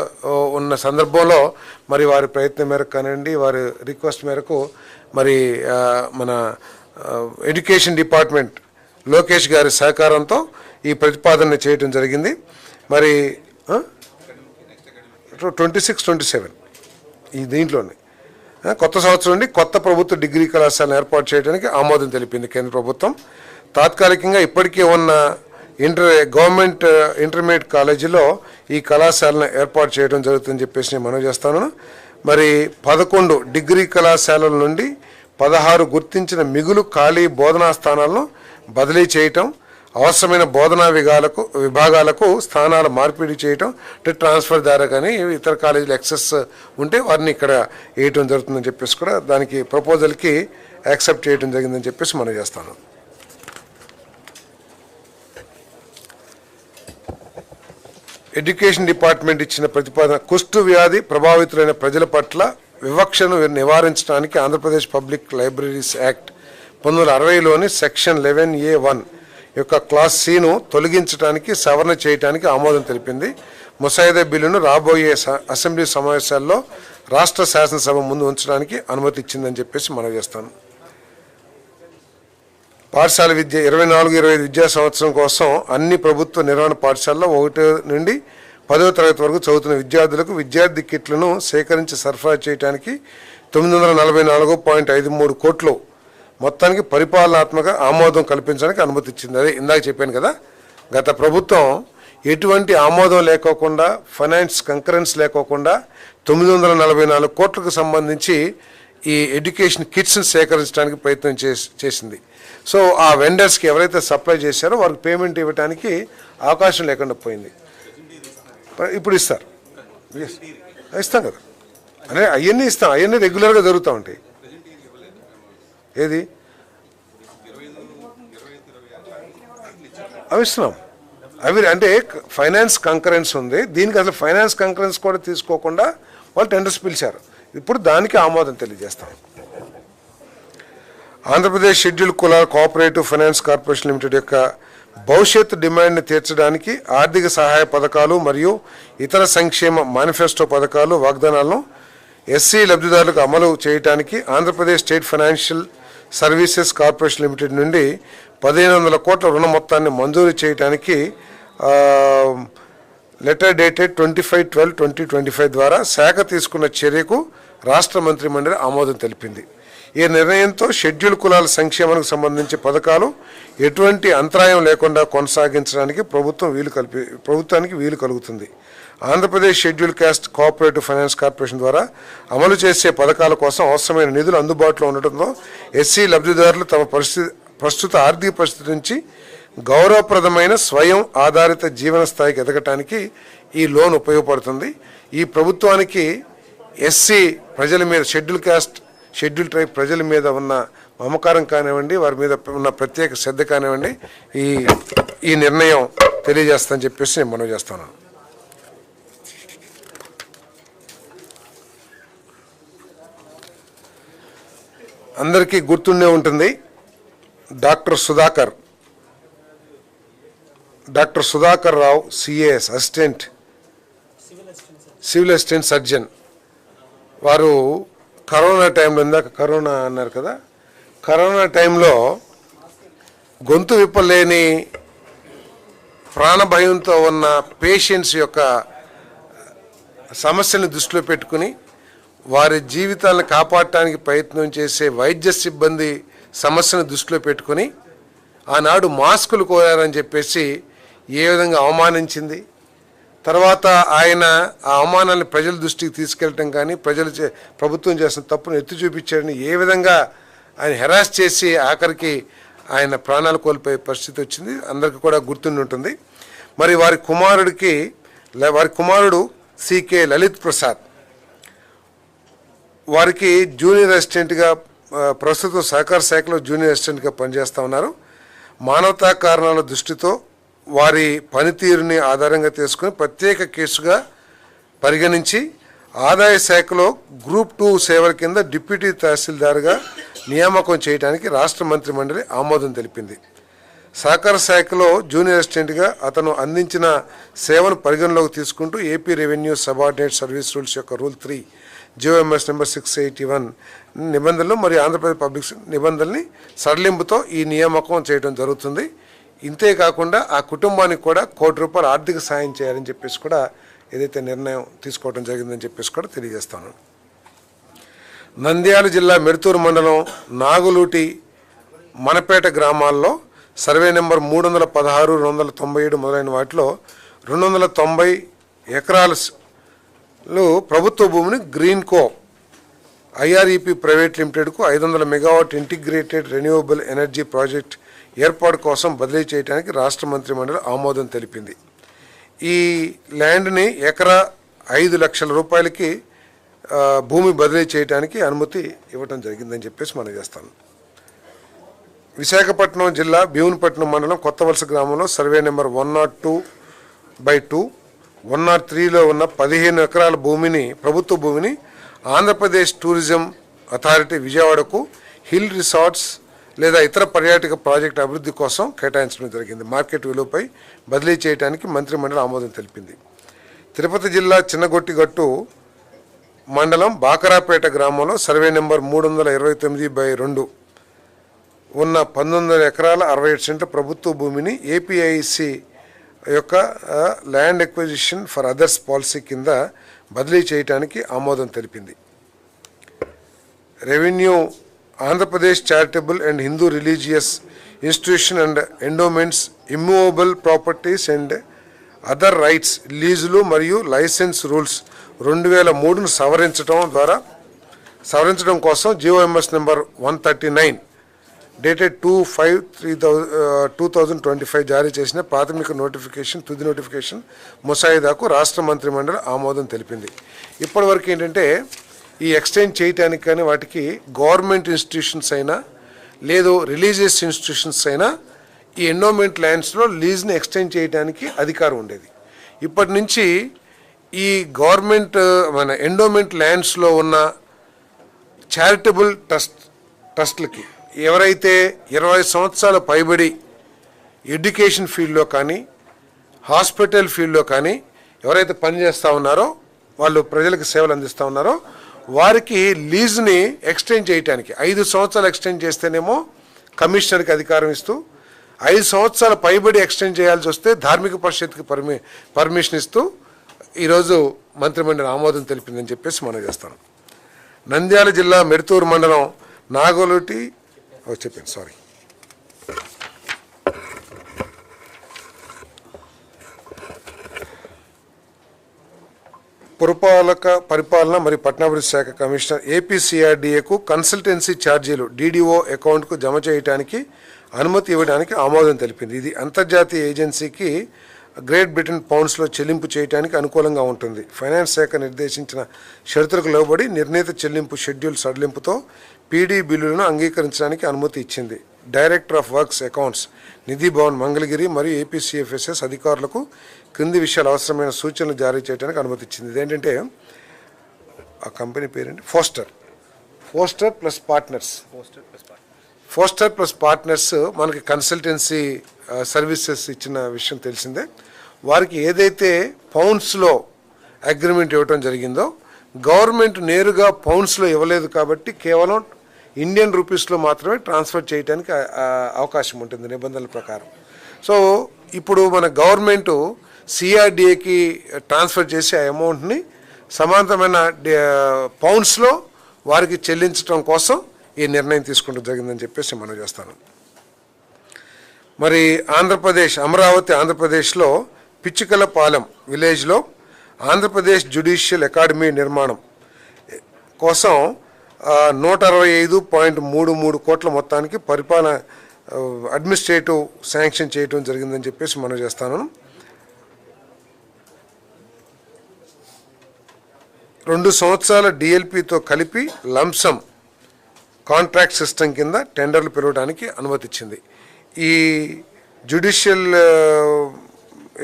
ఉన్న సందర్భంలో మరి వారి ప్రయత్నం మేరకు కానివ్వండి, వారి రిక్వెస్ట్ మేరకు మరి మన ఎడ్యుకేషన్ డిపార్ట్మెంట్ లోకేష్ గారి సహకారంతో ఈ ప్రతిపాదన చేయడం జరిగింది. మరి 26-27 ఈ దీంట్లోనే కొత్త సంవత్సరం నుండి కొత్త ప్రభుత్వ డిగ్రీ కళాశాలను ఏర్పాటు చేయడానికి ఆమోదం తెలిపింది కేంద్ర ప్రభుత్వం. తాత్కాలికంగా ఇప్పటికే ఉన్న గవర్నమెంట్ ఇంటర్మీడియట్ కాలేజీలో ఈ కళాశాలను ఏర్పాటు చేయడం జరుగుతుందని చెప్పేసి నేను మనవి చేస్తాను. మరి 11 డిగ్రీ కళాశాలల నుండి 16 గుర్తించిన మిగులు ఖాళీ బోధనా స్థానాలను బదిలీ చేయటం, అవసరమైన బోధనా విభాగాలకు స్థానాల మార్పిడి చేయటం, అంటే ట్రాన్స్ఫర్ ద్వారా కానీ ఇతర కాలేజీలు ఎక్సెస్ ఉంటే వారిని ఇక్కడ వేయటం జరుగుతుందని చెప్పేసి కూడా దానికి ప్రపోజల్కి యాక్సెప్ట్ చేయడం జరిగిందని చెప్పేసి మనం చేస్తాను. ఎడ్యుకేషన్ డిపార్ట్మెంట్ ఇచ్చిన ప్రతిపాదన కుష్టు వ్యాధి ప్రభావితులైన ప్రజల పట్ల వివక్షను నివారించడానికి ఆంధ్రప్రదేశ్ పబ్లిక్ లైబ్రరీస్ యాక్ట్ 1960లోని సెక్షన్ 11A(1) యొక్క క్లాస్ సిను తొలగించడానికి సవరణ చేయడానికి ఆమోదం తెలిపింది. ముసాయిదా బిల్లును రాబోయే అసెంబ్లీ సమావేశాల్లో రాష్ట్ర శాసనసభ ముందు ఉంచడానికి అనుమతి ఇచ్చిందని చెప్పేసి మనం చేస్తాను. పాఠశాల విద్య 24-25 విద్యా సంవత్సరం కోసం అన్ని ప్రభుత్వ నిర్వహణ పాఠశాలలో 1 నుండి 10వ తరగతి వరకు చదువుతున్న విద్యార్థులకు విద్యార్థి కిట్లను సేకరించి సరఫరా చేయడానికి 944.53 కోట్లు మొత్తానికి పరిపాలనాత్మక ఆమోదం కల్పించడానికి అనుమతి ఇచ్చింది. అదే ఇందాక చెప్పాను కదా, గత ప్రభుత్వం ఎటువంటి ఆమోదం లేకోకుండా, ఫైనాన్స్ కంకరెన్స్ లేకోకుండా 944 కోట్లకు సంబంధించి ఈ ఎడ్యుకేషన్ కిట్స్ని సేకరించడానికి ప్రయత్నం చేసింది. సో ఆ వెండర్స్కి ఎవరైతే సప్లై చేశారో వారికి పేమెంట్ ఇవ్వడానికి అవకాశం లేకుండా పోయింది. ఇప్పుడు ఇస్తారు, ఇస్తాం కదా, అంటే అవన్నీ ఇస్తాం, అవన్నీ రెగ్యులర్గా జరుగుతూ ఉంటాయి. ఏది అవి ఇస్తున్నాం, అవి అంటే ఫైనాన్స్ కంకరెన్స్ ఉంది. దీనికి అసలు ఫైనాన్స్ కంకరెన్స్ కూడా తీసుకోకుండా వాళ్ళు టెండర్స్ పిలిచారు. ఇప్పుడు దానికి ఆమోదం తెలియజేస్తాం. ఆంధ్రప్రదేశ్ షెడ్యూల్ కులాల కోఆపరేటివ్ ఫైనాన్స్ కార్పొరేషన్ లిమిటెడ్ యొక్క భవిష్యత్తు డిమాండ్ని తీర్చడానికి ఆర్థిక సహాయ పథకాలు మరియు ఇతర సంక్షేమ మేనిఫెస్టో పథకాలు వాగ్దానాలను ఎస్సీ లబ్ధిదారులకు అమలు చేయడానికి Andhra Pradesh state financial services corporation limited నుండి 1500 కోట్ల రుణ మొత్తాన్ని మంజూరు చేయడానికి లెటర్ డేటెడ్ 25/12/2025 ద్వారా శాఖ తీసుకున్న చర్యకు రాష్ట్ర మంత్రిమండలి ఆమోదం తెలిపింది. ఈ నిర్ణయంతో షెడ్యూల్ కులాల సంక్షేమానికి సంబంధించి పథకాలు ఎటువంటి అంతరాయం లేకుండా కొనసాగించడానికి ప్రభుత్వానికి వీలు కలుగుతుంది. Andhra Pradesh schedule caste cooperative finance corporation ద్వారా అమలు చేసే పథకాల కోసం అవసరమైన నిధులు అందుబాటులో ఉండటంతో ఎస్సీ లబ్ధిదారులు తమ ప్రస్తుత ఆర్థిక పరిస్థితి నుంచి గౌరవప్రదమైన స్వయం ఆధారిత జీవన స్థాయికి ఎదగటానికి ఈ లోన్ ఉపయోగపడుతుంది. ఈ ప్రభుత్వానికి ఎస్సీ ప్రజల మీద, షెడ్యూల్ క్యాస్ట్ షెడ్యూల్ ట్రైబ్ ప్రజల మీద ఉన్న మమకారం కానివ్వండి, వారి మీద ఉన్న ప్రత్యేక శ్రద్ధ కానివ్వండి, ఈ నిర్ణయం తెలియజేస్తానని చెప్పేసి నేను మనవి చేస్తాను. అందరికీ గుర్తుండే ఉంటుంది, డాక్టర్ సుధాకర్ రావు సిఏఎస్ సివిల్ అసిస్టెంట్ సర్జన్. వారు కరోనా టైంలో, ఇందాక కరోనా అన్నారు కదా, కరోనా టైంలో గొంతు విప్పలేని ప్రాణభయంతో ఉన్న పేషెంట్స్ యొక్క సమస్యలను దృష్టిలో పెట్టుకుని వారి జీవితాలను కాపాడటానికి ప్రయత్నం చేసే వైద్య సిబ్బంది సమస్యను దృష్టిలో పెట్టుకుని ఆనాడు మాస్కులు కోరారని చెప్పేసి ఏ విధంగా అవమానించింది. తర్వాత ఆయన ఆ అవమానాన్ని ప్రజల దృష్టికి తీసుకెళ్ళటం కానీ, ప్రభుత్వం చేసిన తప్పును ఎత్తి చూపించాడని ఏ విధంగా ఆయన హెరాస్ చేసి ఆఖరికి ఆయన ప్రాణాలు కోల్పోయే పరిస్థితి వచ్చింది. అందరికీ కూడా గుర్తుండి ఉంటుంది. మరి వారి కుమారుడు సికే లలిత్ ప్రసాద్ వారికి జూనియర్ అసిస్టెంట్గా ప్రస్తుతం సహకార శాఖలో జూనియర్ అసిస్టెంట్గా పనిచేస్తూ ఉన్నారు. మానవతా కారణాల దృష్టితో వారి పనితీరుని ఆధారంగా తీసుకుని ప్రత్యేక కేసుగా పరిగణించి ఆదాయ శాఖలో గ్రూప్ 2 సేవల కింద డిప్యూటీ తహసీల్దార్గా నియామకం చేయడానికి రాష్ట్ర మంత్రిమండలి ఆమోదం తెలిపింది. సహకార శాఖలో జూనియర్ అసిస్టెంట్గా అతను అందించిన సేవను పరిగణలోకి తీసుకుంటూ AP revenue subordinate service rules యొక్క రూల్ 3 జిఓఎంఎస్ నెంబర్ 681 నిబంధనలు మరియు ఆంధ్రప్రదేశ్ పబ్లిక్ నిబంధనల్ని సడలింపుతో ఈ నియామకం చేయడం జరుగుతుంది. ఇంతేకాకుండా ఆ కుటుంబానికి కూడా ₹1,00,00,000 ఆర్థిక సాయం చేయాలని చెప్పేసి కూడా ఏదైతే నిర్ణయం తీసుకోవడం జరిగిందని చెప్పేసి కూడా తెలియజేస్తాను. నంద్యాల జిల్లా మెడుతూరు మండలం నాగులూటి మనపేట గ్రామాల్లో సర్వే నెంబర్ 316, 297 మొదలైన వాటిలో 290 ఎకరాలు ప్రభుత్వ భూమిని గ్రీన్కో ఐఆర్ఈపీ ప్రైవేట్ లిమిటెడ్కు 500 megawatt integrated renewable energy project ఏర్పాటు కోసం బదిలీ చేయడానికి రాష్ట్ర మంత్రిమండలి ఆమోదం తెలిపింది. ఈ ల్యాండ్ని ఎకరా 5 లక్షల రూపాయలకి భూమి బదిలీ చేయడానికి అనుమతి ఇవ్వడం జరిగిందని చెప్పేసి మనం చేస్తాను. విశాఖపట్నం జిల్లా భీమునిపట్నం మండలం కొత్తవలస గ్రామంలో సర్వే నెంబర్ 102/2, 103లో ఉన్న 15 ఎకరాల భూమిని ప్రభుత్వ భూమిని ఆంధ్రప్రదేశ్ టూరిజం అథారిటీ విజయవాడకు హిల్ రిసార్ట్స్ లేదా ఇతర పర్యాటక ప్రాజెక్టు అభివృద్ధి కోసం కేటాయించడం జరిగింది. మార్కెట్ విలువపై బదిలీ చేయడానికి మంత్రిమండలి ఆమోదం తెలిపింది. తిరుపతి జిల్లా చిన్నగొట్టిగట్టు మండలం బాకరాపేట గ్రామంలో సర్వే నెంబర్ 329/2 ఉన్న 19 ఎకరాల 67 సెంట్ల ప్రభుత్వ భూమిని ఏపీఐసి యొక్క land acquisition for others policy కింద బదిలీ చేయడానికి ఆమోదం తెలిపింది. Revenue Andhra Pradesh charitable and Hindu religious institution and endowments immovable properties and other rights లీజులు మరియు లైసెన్స్ రూల్స్ 2003ను సవరించడం కోసం జిఓఎంఎస్ నెంబర్ 139 డేటెడ్ 2/5/2025 జారీ చేసిన ప్రాథమిక నోటిఫికేషన్ తుది నోటిఫికేషన్ ముసాయిదాకు రాష్ట్ర మంత్రిమండలి ఆమోదం తెలిపింది. ఇప్పటివరకు ఏంటంటే ఈ ఎక్స్టెండ్ చేయటానికి కానీ వాటికి గవర్నమెంట్ ఇన్స్టిట్యూషన్స్ అయినా లేదు రిలీజియస్ ఇన్స్టిట్యూషన్స్ అయినా ఈ ఎండోమెంట్ ల్యాండ్స్లో లీజ్ని ఎక్స్టెండ్ చేయడానికి అధికారం ఉండేది. ఇప్పటి నుంచి ఈ గవర్నమెంట్ మన ఎండోమెంట్ ల్యాండ్స్లో ఉన్న చారిటబుల్ ట్రస్ట్లకి ఎవరైతే 20 సంవత్సరాల పైబడి ఎడ్యుకేషన్ ఫీల్డ్లో కానీ హాస్పిటల్ ఫీల్డ్లో కానీ ఎవరైతే పనిచేస్తూ ఉన్నారో వాళ్ళు ప్రజలకు సేవలు అందిస్తూ ఉన్నారో వారికి లీజ్ని ఎక్స్టెండ్ చేయడానికి 5 సంవత్సరాలు ఎక్స్టెండ్ చేస్తేనేమో కమిషనర్కి అధికారం ఇస్తూ 5 సంవత్సరాల పైబడి ఎక్స్టెండ్ చేయాల్సి వస్తే ధార్మిక పరిషత్కి పర్మిషన్ ఇస్తూ ఈరోజు మంత్రిమండలి ఆమోదం తెలిపిందని చెప్పేసి మనం చేస్తాం. నంద్యాల జిల్లా మెడుతూరు మండలం నాగోలుటి చెప్పాను సారీ పరిపాలన మరియు పట్టణాభివృద్ధి శాఖ కమిషనర్ ఏపీసీఆర్డీఏకు కన్సల్టెన్సీ ఛార్జీలు డీడీఓ అకౌంట్కు జమ చేయడానికి అనుమతి ఇవ్వడానికి ఆమోదం తెలిపింది. ఇది అంతర్జాతీయ ఏజెన్సీకి గ్రేట్ బ్రిటన్ పౌండ్స్లో చెల్లింపు చేయడానికి అనుకూలంగా ఉంటుంది. ఫైనాన్స్ శాఖ నిర్దేశించిన షరతులకు లోబడి నిర్ణీత చెల్లింపు షెడ్యూల్ సడలింపుతో పీడీ బిల్లులను అంగీకరించడానికి అనుమతి ఇచ్చింది. డైరెక్టర్ ఆఫ్ వర్క్స్ అకౌంట్స్ నిధి భవన్ మంగళగిరి మరియు ఏపీసీఎఫ్ఎస్ఎస్ అధికారులకు క్రింది విషయాలు అవసరమైన సూచనలు జారీ చేయడానికి అనుమతి ఇచ్చింది. ఇదేంటంటే ఆ కంపెనీ పేరేంటి ఫోస్టర్ ప్లస్ పార్ట్నర్స్ మనకి కన్సల్టెన్సీ సర్వీసెస్ ఇచ్చిన విషయం తెలిసిందే. వారికి ఏదైతే పౌండ్స్లో అగ్రిమెంట్ ఇవ్వటం జరిగిందో గవర్నమెంట్ నేరుగా పౌండ్స్లో ఇవ్వలేదు కాబట్టి కేవలం ఇండియన్ రూపీస్లో మాత్రమే ట్రాన్స్ఫర్ చేయడానికి అవకాశం ఉంటుంది నిబంధనల ప్రకారం. సో ఇప్పుడు మన గవర్నమెంటు సిఆర్డిఏకి ట్రాన్స్ఫర్ చేసే ఆ అమౌంట్ని సమాంతరమైన పౌండ్స్లో వారికి చెల్లించడం కోసం ఈ నిర్ణయం తీసుకోవడం జరిగిందని చెప్పేసి మనం చేస్తాను. మరి అమరావతి ఆంధ్రప్రదేశ్లో పిచ్చికలపాలెం విలేజ్లో ఆంధ్రప్రదేశ్ జ్యుడిషియల్ అకాడమీ నిర్మాణం కోసం 165.33 కోట్ల మొత్తానికి అడ్మినిస్ట్రేటివ్ శాంక్షన్ చేయడం జరిగిందని చెప్పేసి మనం చేస్తాను. 2 సంవత్సరాల డిఎల్పితో కలిపి లంసమ్ కాంట్రాక్ట్ సిస్టమ్ కింద టెండర్లు పిలవడానికి అనుమతి ఇచ్చింది. ఈ జ్యుడిషియల్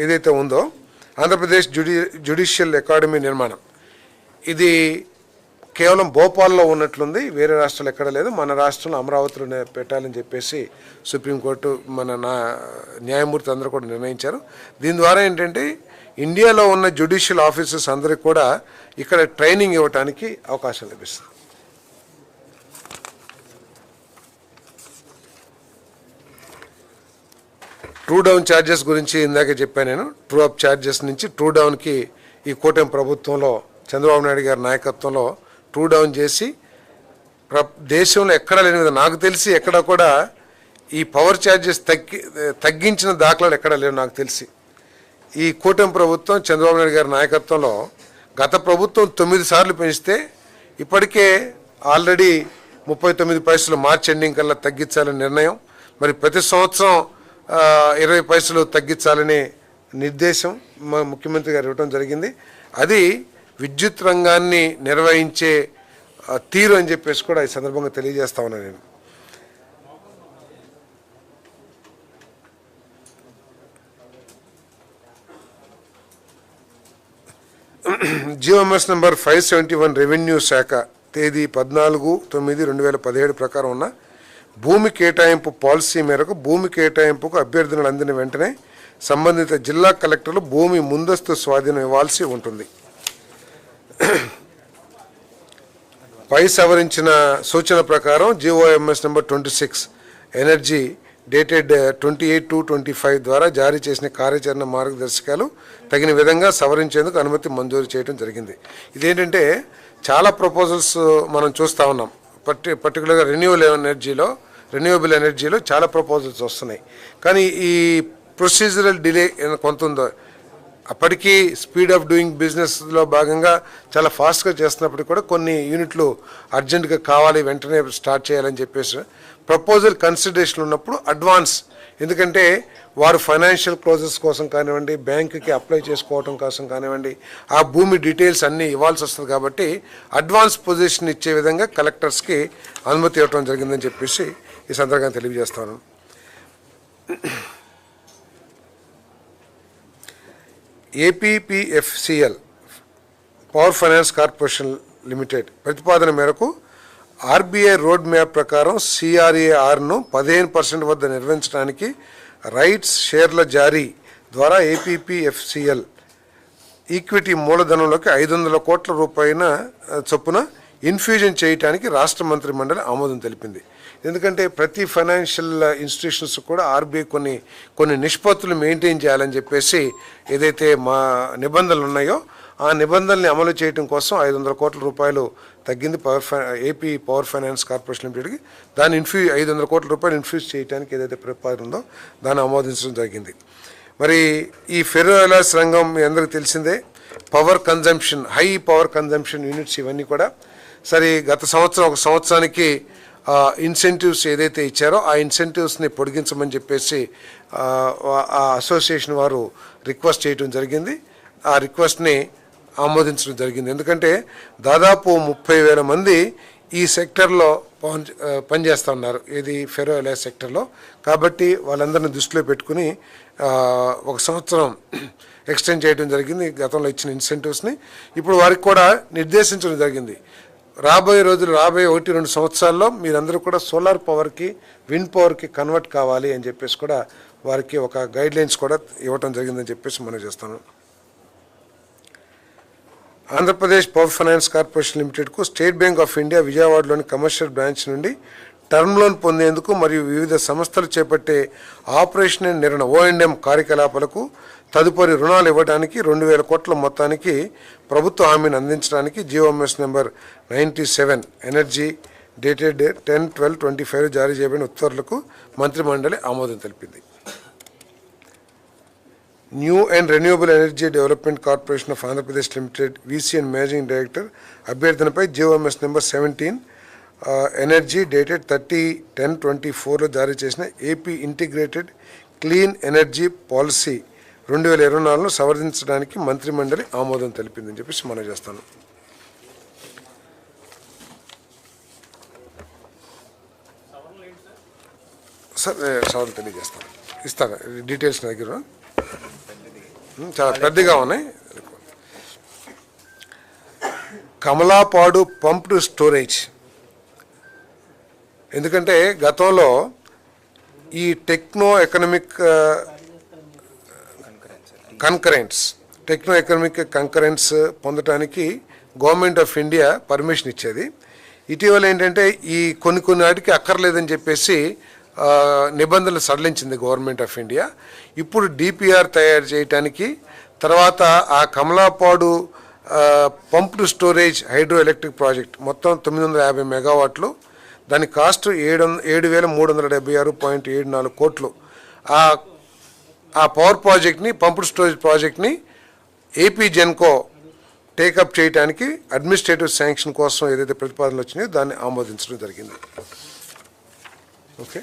ఏదైతే ఉందో ఆంధ్రప్రదేశ్ జ్యుడిషియల్ అకాడమీ నిర్మాణం, ఇది కేవలం భోపాల్లో ఉన్నట్లుంది, వేరే రాష్ట్రాలు ఎక్కడ లేదు. మన రాష్ట్రంలో అమరావతిలోనే పెట్టాలని చెప్పేసి సుప్రీంకోర్టు న్యాయమూర్తి అందరూ కూడా నిర్ణయించారు. దీని ద్వారా ఏంటంటే ఇండియాలో ఉన్న జ్యుడిషియల్ ఆఫీసర్స్ అందరికీ కూడా ఇక్కడ ట్రైనింగ్ ఇవ్వడానికి అవకాశం లభిస్తుంది. ట్రూ డౌన్ ఛార్జెస్ గురించి ఇందాక చెప్పాను నేను. ట్రూ అప్ ఛార్జెస్ నుంచి ట్రూ డౌన్కి ఈ కూటమి ప్రభుత్వంలో చంద్రబాబు నాయుడు గారి నాయకత్వంలో ట్రూ డౌన్ చేసి దేశంలో ఎక్కడా లేని విధంగా, నాకు తెలిసి ఎక్కడ కూడా ఈ పవర్ ఛార్జెస్ తగ్గించిన దాఖలాలు ఎక్కడా లేవు నాకు తెలిసి. ఈ కూటమి ప్రభుత్వం చంద్రబాబు నాయుడు గారి నాయకత్వంలో గత ప్రభుత్వం 9 సార్లు పెంచితే ఇప్పటికే ఆల్రెడీ 39 పైసలు మార్చి ఎండింగ్ కల్లా తగ్గించాలని నిర్ణయం. మరి ప్రతి సంవత్సరం 20 పైసలు తగ్గించాలనే నిర్దేశం ముఖ్యమంత్రి గారు ఇవ్వడం జరిగింది. అది విద్యుత్ రంగాన్ని నిర్వహించే తీరు అని చెప్పేసి కూడా ఈ సందర్భంగా తెలియజేస్తా ఉన్నాను నేను. జియోఎంఎస్ నెంబర్ 571 రెవెన్యూ శాఖ తేదీ 14/9/2017 ప్రకారం ఉన్న భూమి కేటాయింపు పాలసీ మేరకు భూమి కేటాయింపుకు అభ్యర్థనలు అందిన వెంటనే సంబంధిత జిల్లా కలెక్టర్లు భూమి ముందస్తు స్వాధీనం ఇవ్వాల్సి ఉంటుంది. పై సవరించిన సూచన ప్రకారం జిఓఎంఎస్ నెంబర్ 26 ఎనర్జీ డేటెడ్ 28/2/25 ద్వారా జారీ చేసిన కార్యాచరణ మార్గదర్శకాలు తగిన విధంగా సవరించేందుకు అనుమతి మంజూరు చేయడం జరిగింది. ఇదేంటంటే చాలా ప్రపోజల్స్ మనం చూస్తూ ఉన్నాం. పర్టికులర్గా రెన్యూవబుల్ ఎనర్జీలో చాలా ప్రపోజల్స్ వస్తున్నాయి. కానీ ఈ ప్రొసీజరల్ డిలే కొంత ఉందో, అప్పటికీ స్పీడ్ ఆఫ్ డూయింగ్ బిజినెస్లో భాగంగా చాలా ఫాస్ట్గా చేస్తున్నప్పటికీ కూడా కొన్ని యూనిట్లు అర్జెంటుగా కావాలి, వెంటనే స్టార్ట్ చేయాలని చెప్పేసి ప్రపోజల్ కన్సిడరేషన్ ఉన్నప్పుడు అడ్వాన్స్, ఎందుకంటే వారు ఫైనాన్షియల్ క్లోజెస్ కోసం కానివ్వండి, బ్యాంకుకి అప్లై చేసుకోవడం కోసం కానివ్వండి, ఆ భూమి డీటెయిల్స్ అన్నీ ఇవ్వాల్సి వస్తుంది. కాబట్టి అడ్వాన్స్ పొజిషన్ ఇచ్చే విధంగా కలెక్టర్స్కి అనుమతి ఇవ్వడం జరిగిందని చెప్పేసి ఈ సందర్భంగా తెలియజేస్తాను. ఏపీపీఎఫ్సిఎల్ పవర్ ఫైనాన్స్ కార్పొరేషన్ లిమిటెడ్ ప్రతిపాదన మేరకు ఆర్బీఐ రోడ్ మ్యాప్ ప్రకారం సిఆర్ఏఆర్ను 15% వద్ద నిర్వహించడానికి రైట్స్ షేర్ల జారీ ద్వారా ఏపీపీఎఫ్సిఎల్ ఈక్విటీ మూలధనంలోకి 500 కోట్ల రూపాయల చొప్పున ఇన్ఫ్యూజన్ చేయడానికి రాష్ట్ర మంత్రి మండలి ఆమోదం తెలిపింది. ఎందుకంటే ప్రతి ఫైనాన్షియల్ ఇన్స్టిట్యూషన్స్ కూడా ఆర్బీఐ కొన్ని నిష్పత్తులు మెయింటైన్ చేయాలని చెప్పేసి ఏదైతే మా నిబంధనలు ఉన్నాయో ఆ నిబంధనల్ని అమలు చేయడం కోసం 500 కోట్ల రూపాయలు తగ్గింది ఏపీ పవర్ ఫైనాన్స్ కార్పొరేషన్ లిమిటెడ్కి. దాన్ని 500 కోట్ల రూపాయలు ఇన్ఫ్యూజ్ చేయడానికి ఏదైతే ప్రతిపాదన ఉందో దాన్ని ఆమోదించడం జరిగింది. మరి ఈ ఫెర్రో ఎలాస్ రంగం మీ అందరికీ తెలిసిందే. Power consumption, high power consumption units ఇవన్నీ కూడా సరే గత సంవత్సరం ఒక సంవత్సరానికి ఇన్సెంటివ్స్ ఏదైతే ఇచ్చారో ఆ ఇన్సెంటివ్స్ని పొడిగించమని చెప్పేసి ఆ అసోసియేషన్ వారు రిక్వెస్ట్ చేయడం జరిగింది. ఆ రిక్వెస్ట్ని ఆమోదించడం జరిగింది. ఎందుకంటే దాదాపు 30,000 మంది ఈ సెక్టర్లో పనిచేస్తూ ఉన్నారు, ఇది ఫెరో ఎలాస్ సెక్టర్లో. కాబట్టి వాళ్ళందరినీ దృష్టిలో పెట్టుకుని ఒక సంవత్సరం ఎక్స్టెండ్ చేయడం జరిగింది గతంలో ఇచ్చిన ఇన్సెంటివ్స్ని. ఇప్పుడు వారికి కూడా నిర్దేశించడం జరిగింది, రాబోయే 1-2 సంవత్సరాల్లో మీరందరూ కూడా సోలార్ పవర్కి, విండ్ పవర్కి కన్వర్ట్ కావాలి అని చెప్పేసి కూడా వారికి ఒక గైడ్లైన్స్ కూడా ఇవ్వటం జరిగిందని చెప్పేసి మనం చేస్తాను. ఆంధ్రప్రదేశ్ పవర్ ఫైనాన్స్ కార్పొరేషన్ లిమిటెడ్కు స్టేట్ బ్యాంక్ ఆఫ్ ఇండియా విజయవాడలోని కమర్షియల్ బ్రాంచ్ నుండి టర్మ్ లోన్ పొందేందుకు మరియు వివిధ సంస్థలు చేపట్టే ఆపరేషన్ అండ్ నిర్వహణ O&M కార్యకలాపాలకు తదుపరి రుణాలు ఇవ్వడానికి 2,000 కోట్ల మొత్తానికి ప్రభుత్వ హామీని అందించడానికి జిఓఎంఎస్ నెంబర్ 97 ఎనర్జీ డేటెడ్ 10/12/25 జారీ చేయబడిన ఉత్తర్వులకు మంత్రి మండలి ఆమోదం తెలిపింది. New and renewable energy development corporation of Andhra Pradesh limited VC and managing director అభ్యర్థనపై జిఓఎంఎస్ నెంబర్ 17 ఎనర్జీ డేటెడ్ 30/10/24లో జారీ చేసిన AP integrated clean energy policy 2024ను సవరించడానికి మంత్రి మండలి ఆమోదం తెలిపిందని చెప్పేసి మనం చేస్తాను. సార్ సవాల్ తెలియజేస్తాను, ఇస్తాను డీటెయిల్స్ నా దగ్గర చాలా పెద్దగా ఉన్నాయి. కమలాపాడు పంప్డ్ స్టోరేజ్, ఎందుకంటే గతంలో ఈ టెక్నో ఎకనామిక్ కంకరెన్స్ పొందటానికి గవర్నమెంట్ ఆఫ్ ఇండియా పర్మిషన్ ఇచ్చేది. ఇటీవల ఏంటంటే ఈ కొన్ని వాటికి అక్కర్లేదని చెప్పేసి నిబంధనలు సడలించింది గవర్నమెంట్ ఆఫ్ ఇండియా. ఇప్పుడు డిపిఆర్ తయారు చేయటానికి, తర్వాత ఆ Kamalapadu pumped storage hydro electric project మొత్తం 950 మెగావాట్లు, దాని కాస్ట్ 7,376.74 కోట్లు. ఆ పవర్ ప్రాజెక్ట్ని, పంప్డ్ స్టోరేజ్ ప్రాజెక్ట్ని ఏపీ జెన్కో టేకప్ చేయడానికి అడ్మినిస్ట్రేటివ్ శాంక్షన్ కోసం ఏదైతే ప్రతిపాదనలు వచ్చినాయో దాన్ని ఆమోదించడం జరిగింది. ఓకే.